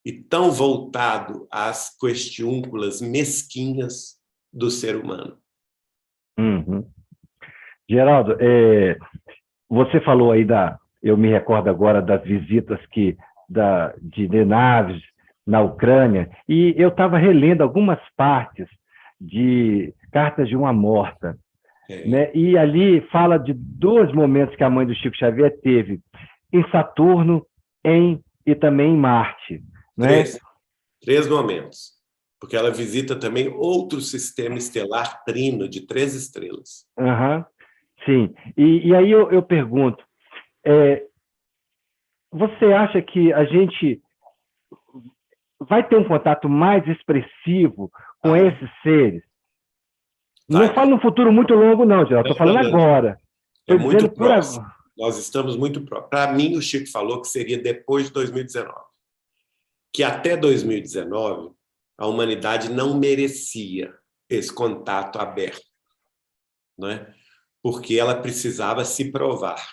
e tão voltado às questiúnculas mesquinhas do ser humano. Uhum. Geraldo, você falou aí eu me recordo agora das visitas de naves na Ucrânia, e eu estava relendo algumas partes de Cartas de uma Morta, né? E ali fala de 2 momentos que a mãe do Chico Xavier teve, em Saturno e também em Marte. Né? 3 momentos, porque ela visita também outro sistema estelar trino de 3 estrelas. Uhum. Sim, e aí eu pergunto, você acha que a gente vai ter um contato mais expressivo com esses seres? Não falo no futuro muito longo, não, Geraldo. Estou falando agora. É muito próximo. Nós estamos muito próximos. Para mim, o Chico falou que seria depois de 2019. Que até 2019, a humanidade não merecia esse contato aberto, não é? Porque ela precisava se provar.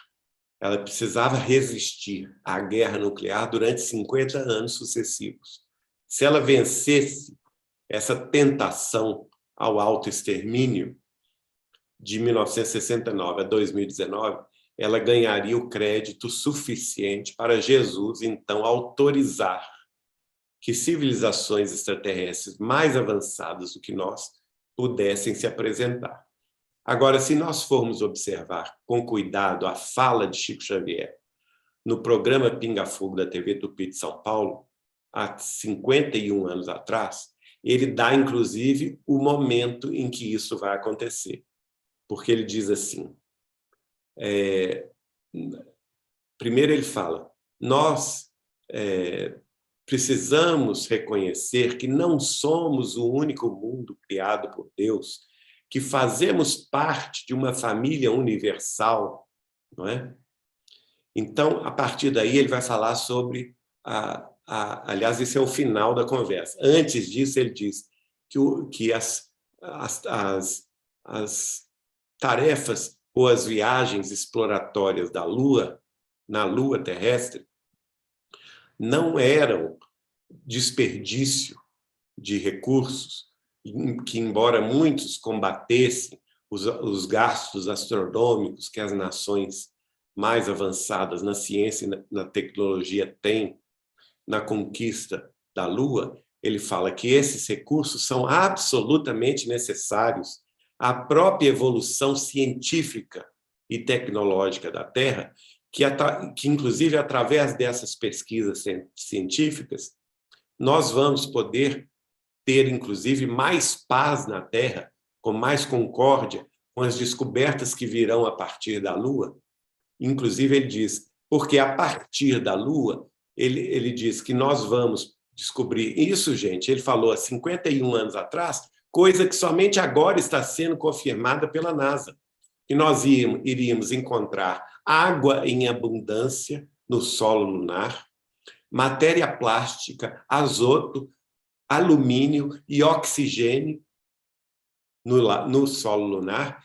Ela precisava resistir à guerra nuclear durante 50 anos sucessivos. Se ela vencesse essa tentação ao autoextermínio de 1969 a 2019, ela ganharia o crédito suficiente para Jesus, então, autorizar que civilizações extraterrestres mais avançadas do que nós pudessem se apresentar. Agora, se nós formos observar com cuidado a fala de Chico Xavier no programa Pinga Fogo da TV Tupi de São Paulo, há 51 anos atrás, ele dá, inclusive, o momento em que isso vai acontecer. Porque ele diz assim, primeiro ele fala, nós precisamos reconhecer que não somos o único mundo criado por Deus, que fazemos parte de uma família universal, não é? Então, a partir daí, ele vai falar sobre aliás, esse é o final da conversa. Antes disso, ele diz que as tarefas ou as viagens exploratórias da Lua, na Lua terrestre, não eram desperdício de recursos, que, embora muitos combatessem os gastos astronômicos que as nações mais avançadas na ciência e na tecnologia têm na conquista da Lua, ele fala que esses recursos são absolutamente necessários à própria evolução científica e tecnológica da Terra, que inclusive, através dessas pesquisas científicas, nós vamos poder ter, inclusive, mais paz na Terra, com mais concórdia, com as descobertas que virão a partir da Lua. Inclusive, ele diz, porque a partir da Lua, ele diz que nós vamos descobrir isso, gente, ele falou há 51 anos atrás, coisa que somente agora está sendo confirmada pela NASA, que nós iríamos encontrar água em abundância no solo lunar, matéria plástica, azoto, alumínio e oxigênio no solo lunar,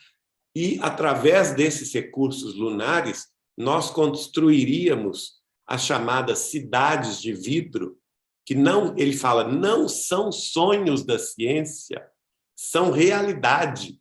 e, através desses recursos lunares, nós construiríamos as chamadas cidades de vidro, que não, ele fala, não são sonhos da ciência, são realidade.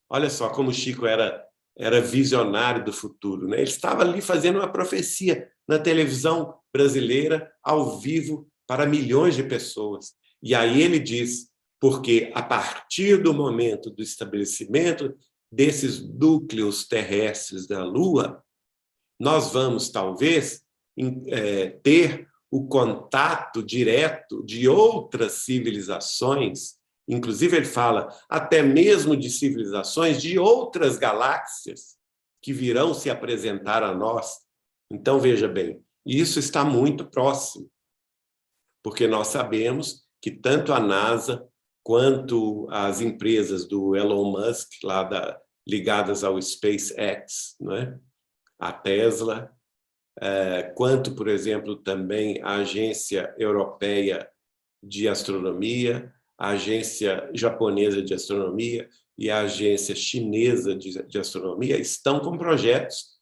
Olha só como o Chico era era visionário do futuro, né? Ele estava ali fazendo uma profecia na televisão brasileira, ao vivo, para milhões de pessoas. E aí ele diz, porque a partir do momento do estabelecimento desses núcleos terrestres da Lua, nós vamos, talvez, ter o contato direto de outras civilizações, inclusive ele fala até mesmo de civilizações de outras galáxias que virão se apresentar a nós. Então, veja bem, isso está muito próximo, porque nós sabemos que tanto a NASA quanto as empresas do Elon Musk, ligadas ao SpaceX, né? A Tesla, quanto, por exemplo, também a Agência Europeia de Astronomia, a Agência Japonesa de Astronomia e a Agência Chinesa de Astronomia estão com projetos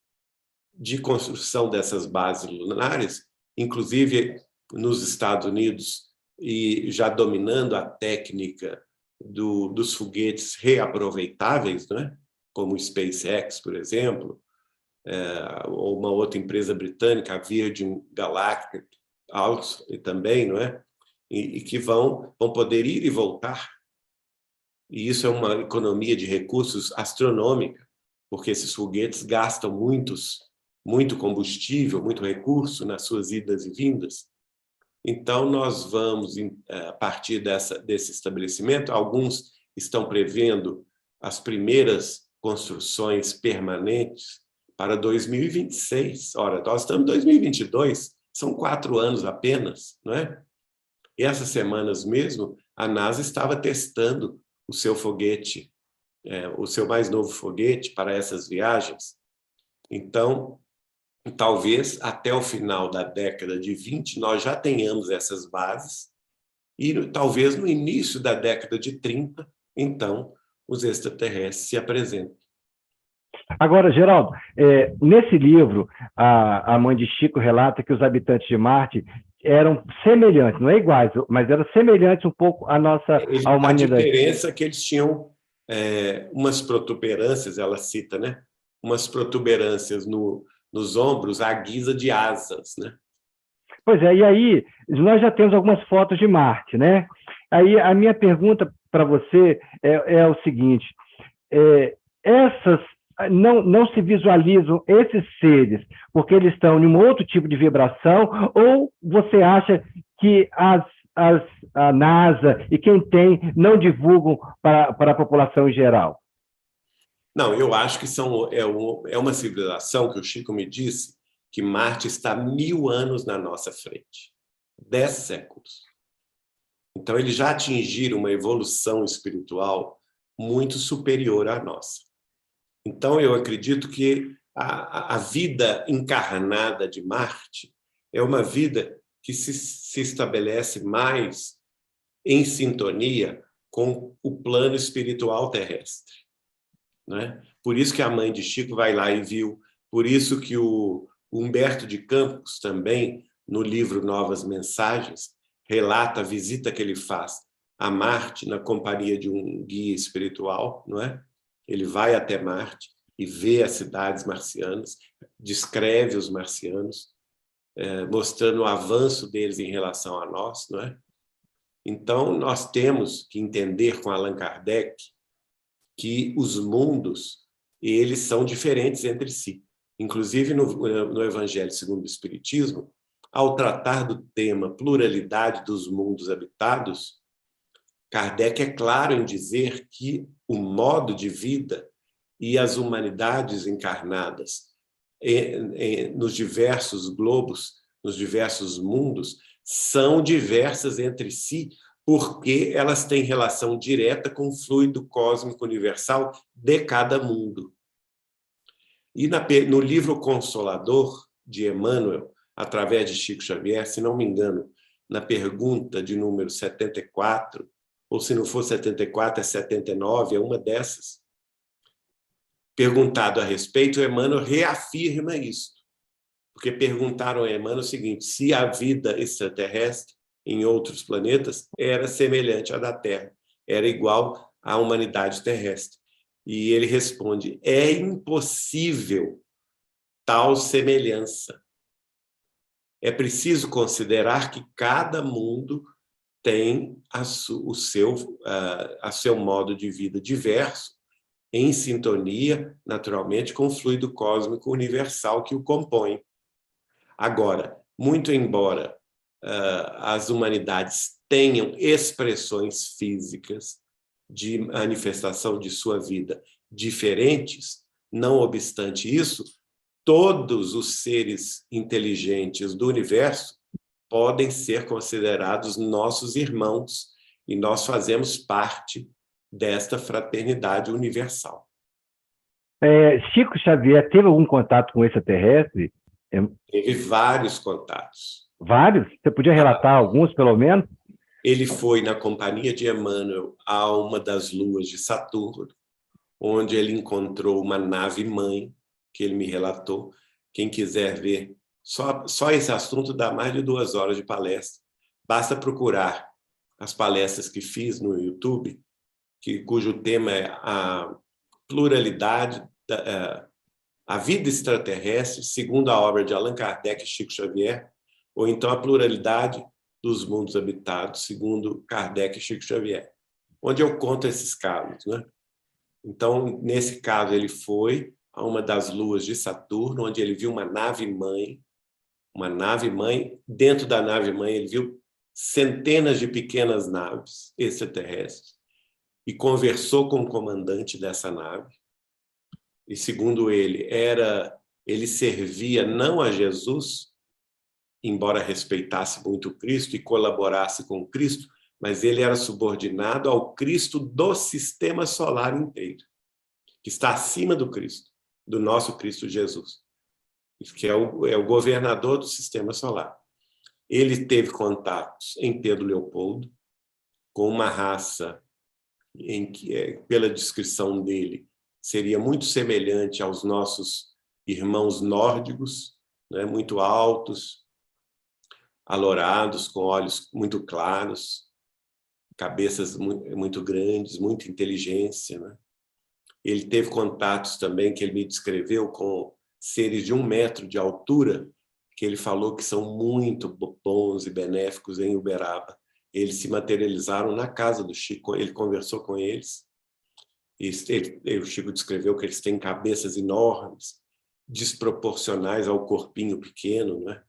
de construção dessas bases lunares, inclusive nos Estados Unidos, e já dominando a técnica dos foguetes reaproveitáveis, né? Como o SpaceX, por exemplo, ou uma outra empresa britânica, a Virgin Galactic, também, não é? E que vão poder ir e voltar. E isso é uma economia de recursos astronômica, porque esses foguetes gastam muito combustível, muito recurso nas suas idas e vindas. Então, nós vamos, a partir desse estabelecimento, alguns estão prevendo as primeiras construções permanentes para 2026. Ora, nós estamos em 2022, são 4 anos apenas, não é? E essas semanas mesmo, a NASA estava testando o seu foguete, o seu mais novo foguete para essas viagens. Então, talvez até o final da década de 20 nós já tenhamos essas bases e talvez no início da década de 30, então, os extraterrestres se apresentem. Agora, Geraldo, nesse livro, a mãe de Chico relata que os habitantes de Marte eram semelhantes, não é iguais, mas eram semelhantes um pouco à à humanidade. A diferença é que eles tinham umas protuberâncias, ela cita, né? Umas protuberâncias nos ombros à guisa de asas, né? Pois é, e aí nós já temos algumas fotos de Marte, né? Aí a minha pergunta para você é o seguinte, essas não se visualizam esses seres porque eles estão em um outro tipo de vibração, ou você acha que a NASA e quem tem não divulgam para a população em geral? Não, eu acho que é uma civilização que o Chico me disse que Marte está 1000 anos na nossa frente, 10 séculos. Então, eles já atingiram uma evolução espiritual muito superior à nossa. Então, eu acredito que a vida encarnada de Marte é uma vida que se estabelece mais em sintonia com o plano espiritual terrestre, né? Por isso que a mãe de Chico vai lá e viu, por isso que o Humberto de Campos também, no livro Novas Mensagens, relata a visita que ele faz a Marte na companhia de um guia espiritual, não é? Ele vai até Marte e vê as cidades marcianas, descreve os marcianos, mostrando o avanço deles em relação a nós, não é? Então, nós temos que entender com Allan Kardec que os mundos, eles são diferentes entre si. Inclusive, no Evangelho segundo o Espiritismo, ao tratar do tema pluralidade dos mundos habitados, Kardec é claro em dizer que o modo de vida e as humanidades encarnadas nos diversos globos, nos diversos mundos, são diversas entre si, porque elas têm relação direta com o fluido cósmico universal de cada mundo. E no livro Consolador, de Emmanuel, através de Chico Xavier, se não me engano, na pergunta de número 74, ou se não for 74, é 79, é uma dessas, perguntado a respeito, Emmanuel reafirma isso. Porque perguntaram a Emmanuel o seguinte, se a vida extraterrestre em outros planetas era semelhante à da Terra, era igual à humanidade terrestre. E ele responde: é impossível tal semelhança. É preciso considerar que cada mundo tem o seu modo de vida diverso, em sintonia, naturalmente, com o fluido cósmico universal que o compõe. Agora, muito embora as humanidades tenham expressões físicas de manifestação de sua vida diferentes, não obstante isso, todos os seres inteligentes do universo podem ser considerados nossos irmãos e nós fazemos parte desta fraternidade universal. Chico Xavier teve algum contato com extraterrestre? Teve vários contatos. Vários? Você podia relatar alguns, pelo menos? Ele foi na companhia de Emmanuel a uma das luas de Saturno, onde ele encontrou uma nave-mãe, que ele me relatou. Quem quiser ver, só esse assunto dá mais de 2 horas de palestra. Basta procurar as palestras que fiz no YouTube, cujo tema é a pluralidade, a vida extraterrestre, segundo a obra de Allan Kardec e Chico Xavier, ou então a pluralidade dos mundos habitados, segundo Kardec e Chico Xavier, onde eu conto esses casos, né? Então, nesse caso, ele foi a uma das luas de Saturno, onde ele viu uma nave-mãe. Dentro da nave-mãe, ele viu centenas de pequenas naves extraterrestres e conversou com o comandante dessa nave. E, segundo ele, ele servia não a Jesus, embora respeitasse muito Cristo e colaborasse com Cristo, mas ele era subordinado ao Cristo do sistema solar inteiro, que está acima do Cristo, do nosso Cristo Jesus, que é o governador do sistema solar. Ele teve contatos em Pedro Leopoldo, com uma raça em que, pela descrição dele, seria muito semelhante aos nossos irmãos nórdicos, né, muito altos, alourados, com olhos muito claros, cabeças muito grandes, muita inteligência, né? Ele teve contatos também, que ele me descreveu, com seres de 1 metro de altura, que ele falou que são muito bons e benéficos em Uberaba. Eles se materializaram na casa do Chico, ele conversou com eles, e o Chico descreveu que eles têm cabeças enormes, desproporcionais ao corpinho pequeno, né?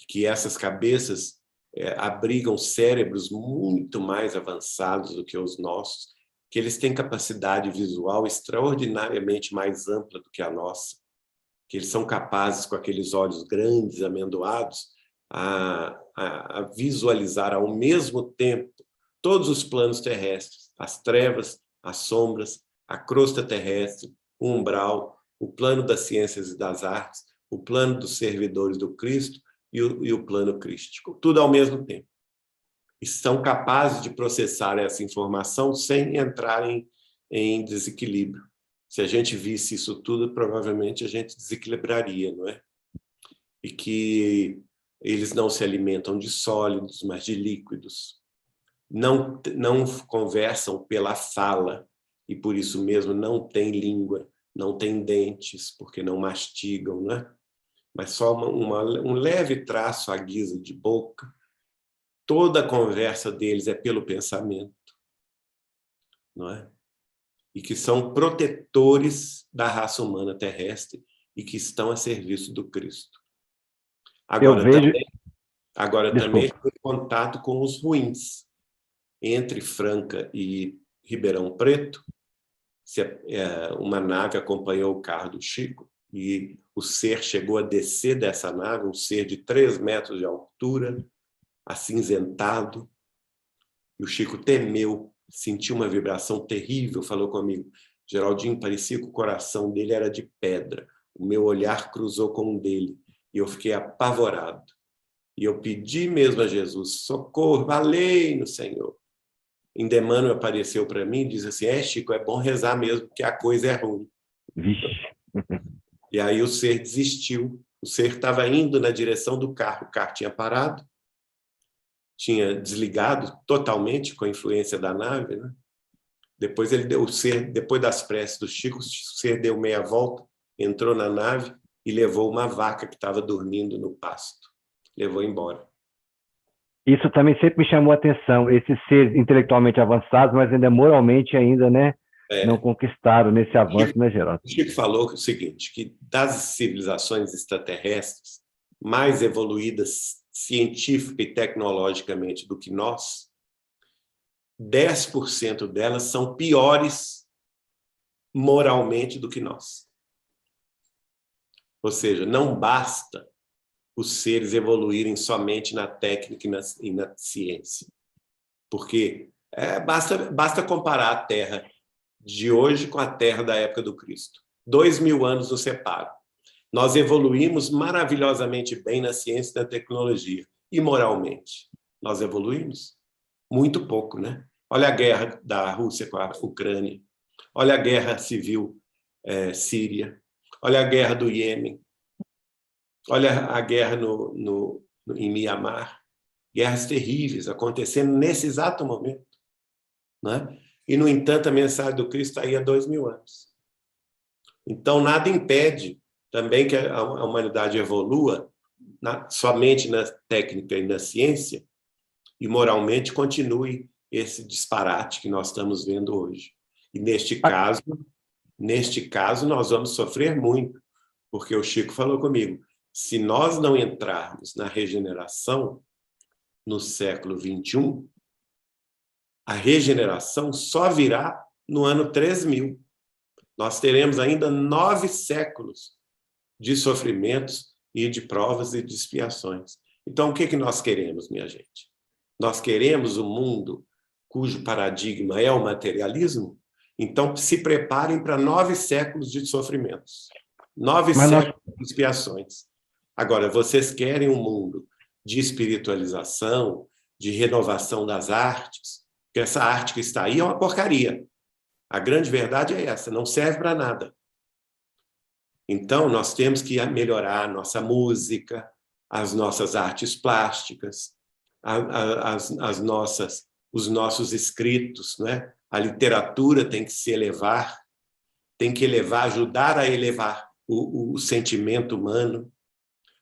Que essas cabeças abrigam cérebros muito mais avançados do que os nossos, que eles têm capacidade visual extraordinariamente mais ampla do que a nossa, que eles são capazes, com aqueles olhos grandes, amendoados, a visualizar ao mesmo tempo todos os planos terrestres, as trevas, as sombras, a crosta terrestre, o umbral, o plano das ciências e das artes, o plano dos servidores do Cristo e o plano crístico, tudo ao mesmo tempo. E são capazes de processar essa informação sem entrar em desequilíbrio. Se a gente visse isso tudo, provavelmente a gente desequilibraria, não é? E que eles não se alimentam de sólidos, mas de líquidos. Não conversam pela fala, e por isso mesmo não têm língua, não têm dentes, porque não mastigam, não é? Mas só um leve traço à guisa de boca. Toda a conversa deles é pelo pensamento, não é? E que são protetores da raça humana terrestre e que estão a serviço do Cristo. Agora também ele foi em contato com os ruins. Entre Franca e Ribeirão Preto, uma nave acompanhou o carro do Chico e o ser chegou a descer dessa nave, um ser de 3 metros de altura, acinzentado, e o Chico temeu, sentiu uma vibração terrível, falou comigo. Geraldinho, parecia que o coração dele era de pedra. O meu olhar cruzou com o dele e eu fiquei apavorado. E eu pedi mesmo a Jesus, socorro, valei-nos, Senhor. Emmanuel apareceu para mim e disse assim, Chico, é bom rezar mesmo, porque a coisa é ruim. Vixe. E aí o ser desistiu. O ser estava indo na direção do carro. O carro tinha parado, tinha desligado totalmente com a influência da nave, né? Depois depois das preces do Chico, o ser deu meia volta, entrou na nave e levou uma vaca que estava dormindo no pasto. Levou embora. Isso também sempre me chamou a atenção, esses seres intelectualmente avançados, mas ainda moralmente ainda, né, não conquistaram nesse avanço, né, Geraldo? O Chico falou o seguinte, que das civilizações extraterrestres mais evoluídas científica e tecnologicamente do que nós, 10% delas são piores moralmente do que nós. Ou seja, não basta os seres evoluírem somente na técnica e na ciência. Porque basta comparar a Terra de hoje com a Terra da época do Cristo. 2000 anos nos separam. Nós evoluímos maravilhosamente bem na ciência e na tecnologia. E moralmente, nós evoluímos? Muito pouco, né? Olha a guerra da Rússia com a Ucrânia. Olha a guerra civil síria. Olha a guerra do Iêmen. Olha a guerra em Mianmar. Guerras terríveis acontecendo nesse exato momento. Né? E, no entanto, a mensagem do Cristo está aí há 2000 anos. Então, nada impede também que a humanidade evolua somente na técnica e na ciência e moralmente continue esse disparate que nós estamos vendo hoje. E, neste caso, nós vamos sofrer muito, porque o Chico falou comigo, se nós não entrarmos na regeneração no século XXI, a regeneração só virá no ano 3000. Nós teremos ainda 9 séculos de sofrimentos e de provas e de expiações. Então, o que nós queremos, minha gente? Nós queremos um mundo cujo paradigma é o materialismo? Então, se preparem para 9 séculos de sofrimentos. 9 séculos de expiações. Agora, vocês querem um mundo de espiritualização, de renovação das artes, porque essa arte que está aí é uma porcaria. A grande verdade é essa, não serve para nada. Então, nós temos que melhorar a nossa música, as nossas artes plásticas, os nossos escritos, né? A literatura tem que se elevar, tem que ajudar a elevar o sentimento humano,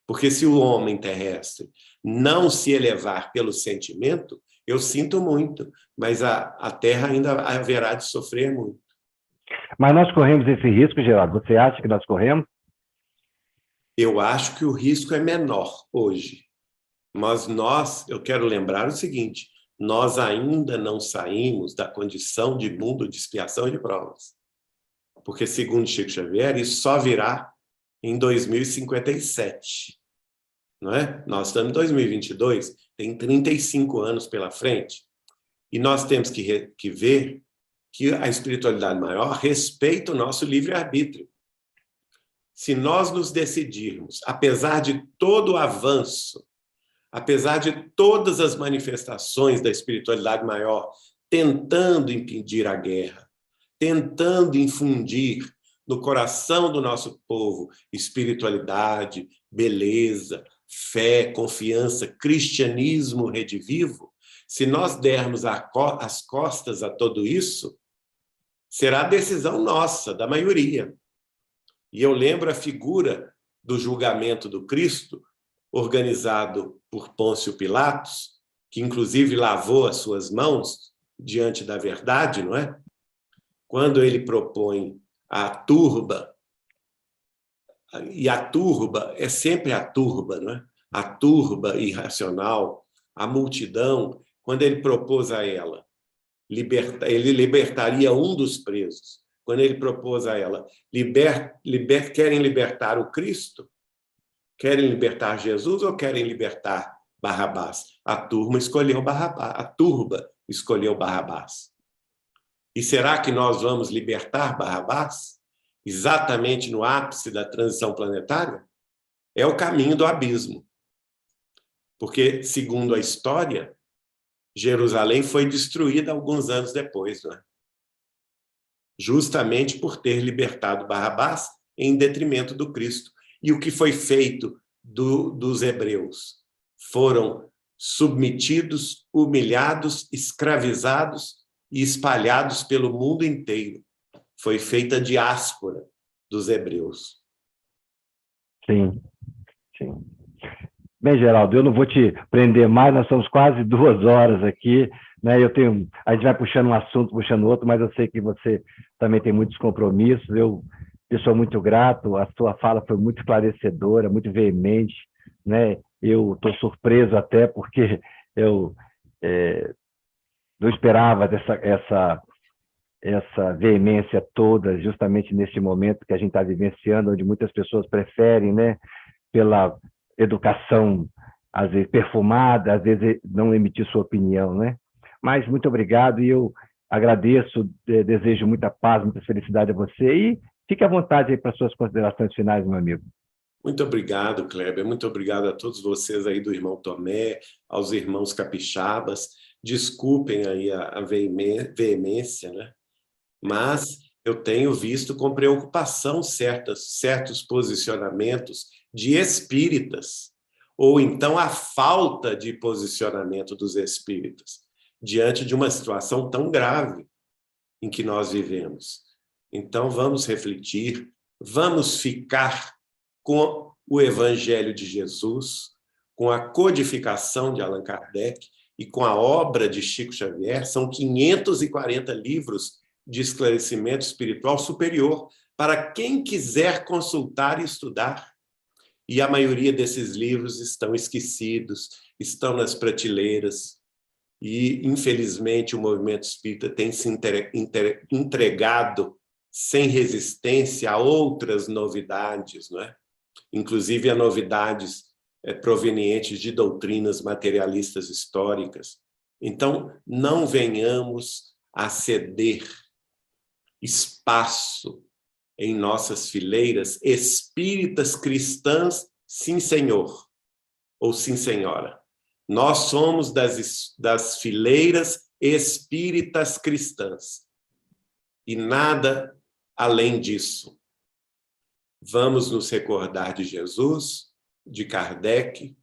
porque se o homem terrestre não se elevar pelo sentimento, eu sinto muito, mas a Terra ainda haverá de sofrer muito. Mas nós corremos esse risco, Geraldo? Você acha que nós corremos? Eu acho que o risco é menor hoje. Mas eu quero lembrar o seguinte, nós ainda não saímos da condição de mundo de expiação e de provas. Porque, segundo Chico Xavier, isso só virá em 2057. Não é? Nós estamos em 2022, tem 35 anos pela frente. E nós temos que ver que a espiritualidade maior respeita o nosso livre-arbítrio. Se nós nos decidirmos, apesar de todo o avanço, apesar de todas as manifestações da espiritualidade maior, tentando impedir a guerra, tentando infundir no coração do nosso povo espiritualidade, beleza, fé, confiança, cristianismo redivivo, se nós dermos as costas a tudo isso, será decisão nossa, da maioria. E eu lembro a figura do julgamento do Cristo, organizado por Pôncio Pilatos, que inclusive lavou as suas mãos diante da verdade, não é? Quando ele propõe a turba, e a turba é sempre a turba, não é? A turba irracional, a multidão, quando ele propôs a ela, ele libertaria um dos presos. Quando ele propôs a ela, querem libertar o Cristo? Querem libertar Jesus ou querem libertar Barrabás? A turba escolheu Barrabás. E será que nós vamos libertar Barrabás? Exatamente no ápice da transição planetária? É o caminho do abismo. Porque, segundo a história, Jerusalém foi destruída alguns anos depois, não é? Justamente por ter libertado Barrabás em detrimento do Cristo. E o que foi feito dos hebreus? Foram submetidos, humilhados, escravizados e espalhados pelo mundo inteiro. Foi feita a diáspora dos hebreus. Sim, sim. Bem, Geraldo, eu não vou te prender mais, nós estamos quase 2 horas aqui, né? A gente vai puxando um assunto, puxando outro, mas eu sei que você também tem muitos compromissos. Eu sou muito grato, a sua fala foi muito esclarecedora, muito veemente, né? Eu estou surpreso até porque eu não esperava essa veemência toda, justamente nesse momento que a gente está vivenciando, onde muitas pessoas preferem, né, pela educação, às vezes perfumada, às vezes não emitir sua opinião, né? Mas muito obrigado e eu agradeço, desejo muita paz, muita felicidade a você e fique à vontade aí para suas considerações finais, meu amigo. Muito obrigado, Kleber. Muito obrigado a todos vocês aí do irmão Tomé, aos irmãos capixabas. Desculpem aí a veemência, né? Mas eu tenho visto com preocupação certos posicionamentos de espíritas, ou então a falta de posicionamento dos espíritas, diante de uma situação tão grave em que nós vivemos. Então, vamos refletir, vamos ficar com o Evangelho de Jesus, com a codificação de Allan Kardec e com a obra de Chico Xavier. São 540 livros de esclarecimento espiritual superior para quem quiser consultar e estudar. E a maioria desses livros estão esquecidos, estão nas prateleiras, e, infelizmente, o movimento espírita tem se entregado sem resistência a outras novidades, não é? Inclusive a novidades provenientes de doutrinas materialistas históricas. Então, não venhamos a ceder espaço em nossas fileiras espíritas cristãs, sim, senhor, ou sim, senhora. Nós somos das fileiras espíritas cristãs. E nada além disso. Vamos nos recordar de Jesus, de Kardec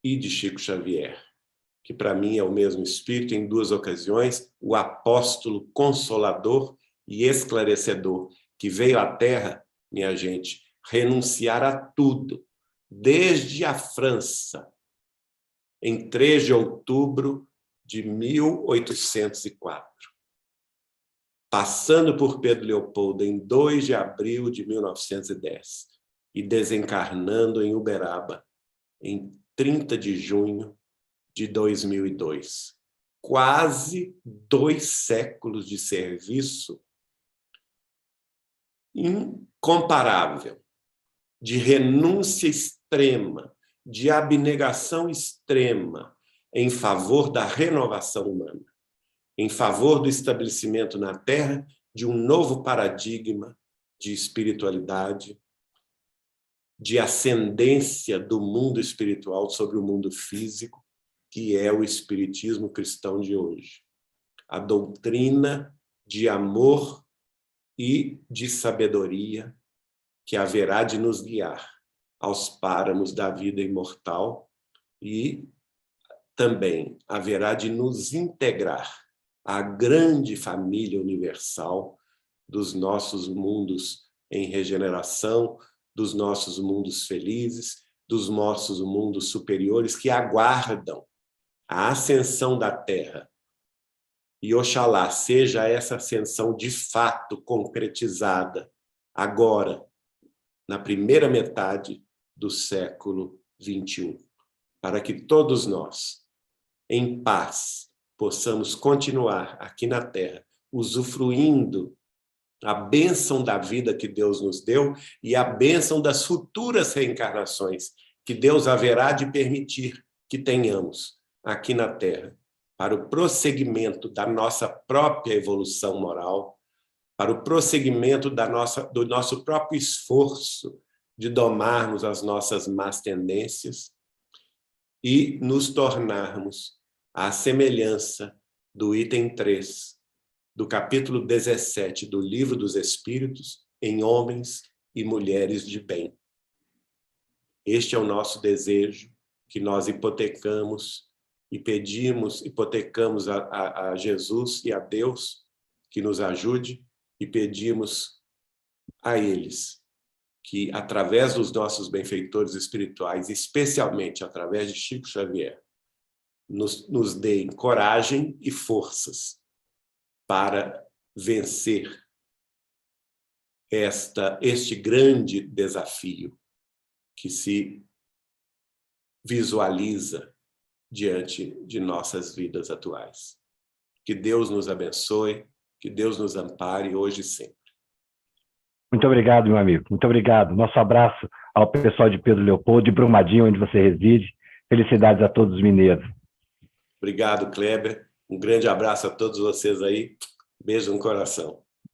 e de Chico Xavier, que para mim é o mesmo espírito em 2 ocasiões, o apóstolo consolador e esclarecedor, que veio à Terra, minha gente, renunciar a tudo, desde a França, em 3 de outubro de 1804, passando por Pedro Leopoldo em 2 de abril de 1910 e desencarnando em Uberaba em 30 de junho de 2002. Quase 2 séculos de serviço incomparável, de renúncia extrema, de abnegação extrema em favor da renovação humana, em favor do estabelecimento na Terra de um novo paradigma de espiritualidade, de ascendência do mundo espiritual sobre o mundo físico, que é o espiritismo cristão de hoje. A doutrina de amor e de sabedoria que haverá de nos guiar aos páramos da vida imortal e também haverá de nos integrar à grande família universal dos nossos mundos em regeneração, dos nossos mundos felizes, dos nossos mundos superiores que aguardam a ascensão da Terra. E oxalá seja essa ascensão de fato concretizada agora, na primeira metade do século XXI, para que todos nós, em paz, possamos continuar aqui na Terra, usufruindo a bênção da vida que Deus nos deu e a bênção das futuras reencarnações que Deus haverá de permitir que tenhamos aqui na Terra, para o prosseguimento da nossa própria evolução moral, para o prosseguimento do nosso próprio esforço de domarmos as nossas más tendências e nos tornarmos à semelhança do item 3, do capítulo 17 do Livro dos Espíritos, em homens e mulheres de bem. Este é o nosso desejo, que nós hipotecamos e pedimos, hipotecamos a Jesus e a Deus que nos ajude, e pedimos a eles que, através dos nossos benfeitores espirituais, especialmente através de Chico Xavier, nos deem coragem e forças para vencer este grande desafio que se visualiza diante de nossas vidas atuais. Que Deus nos abençoe, que Deus nos ampare hoje e sempre. Muito obrigado, meu amigo. Muito obrigado. Nosso abraço ao pessoal de Pedro Leopoldo, de Brumadinho, onde você reside. Felicidades a todos os mineiros. Obrigado, Kleber. Um grande abraço a todos vocês aí. Beijo no coração.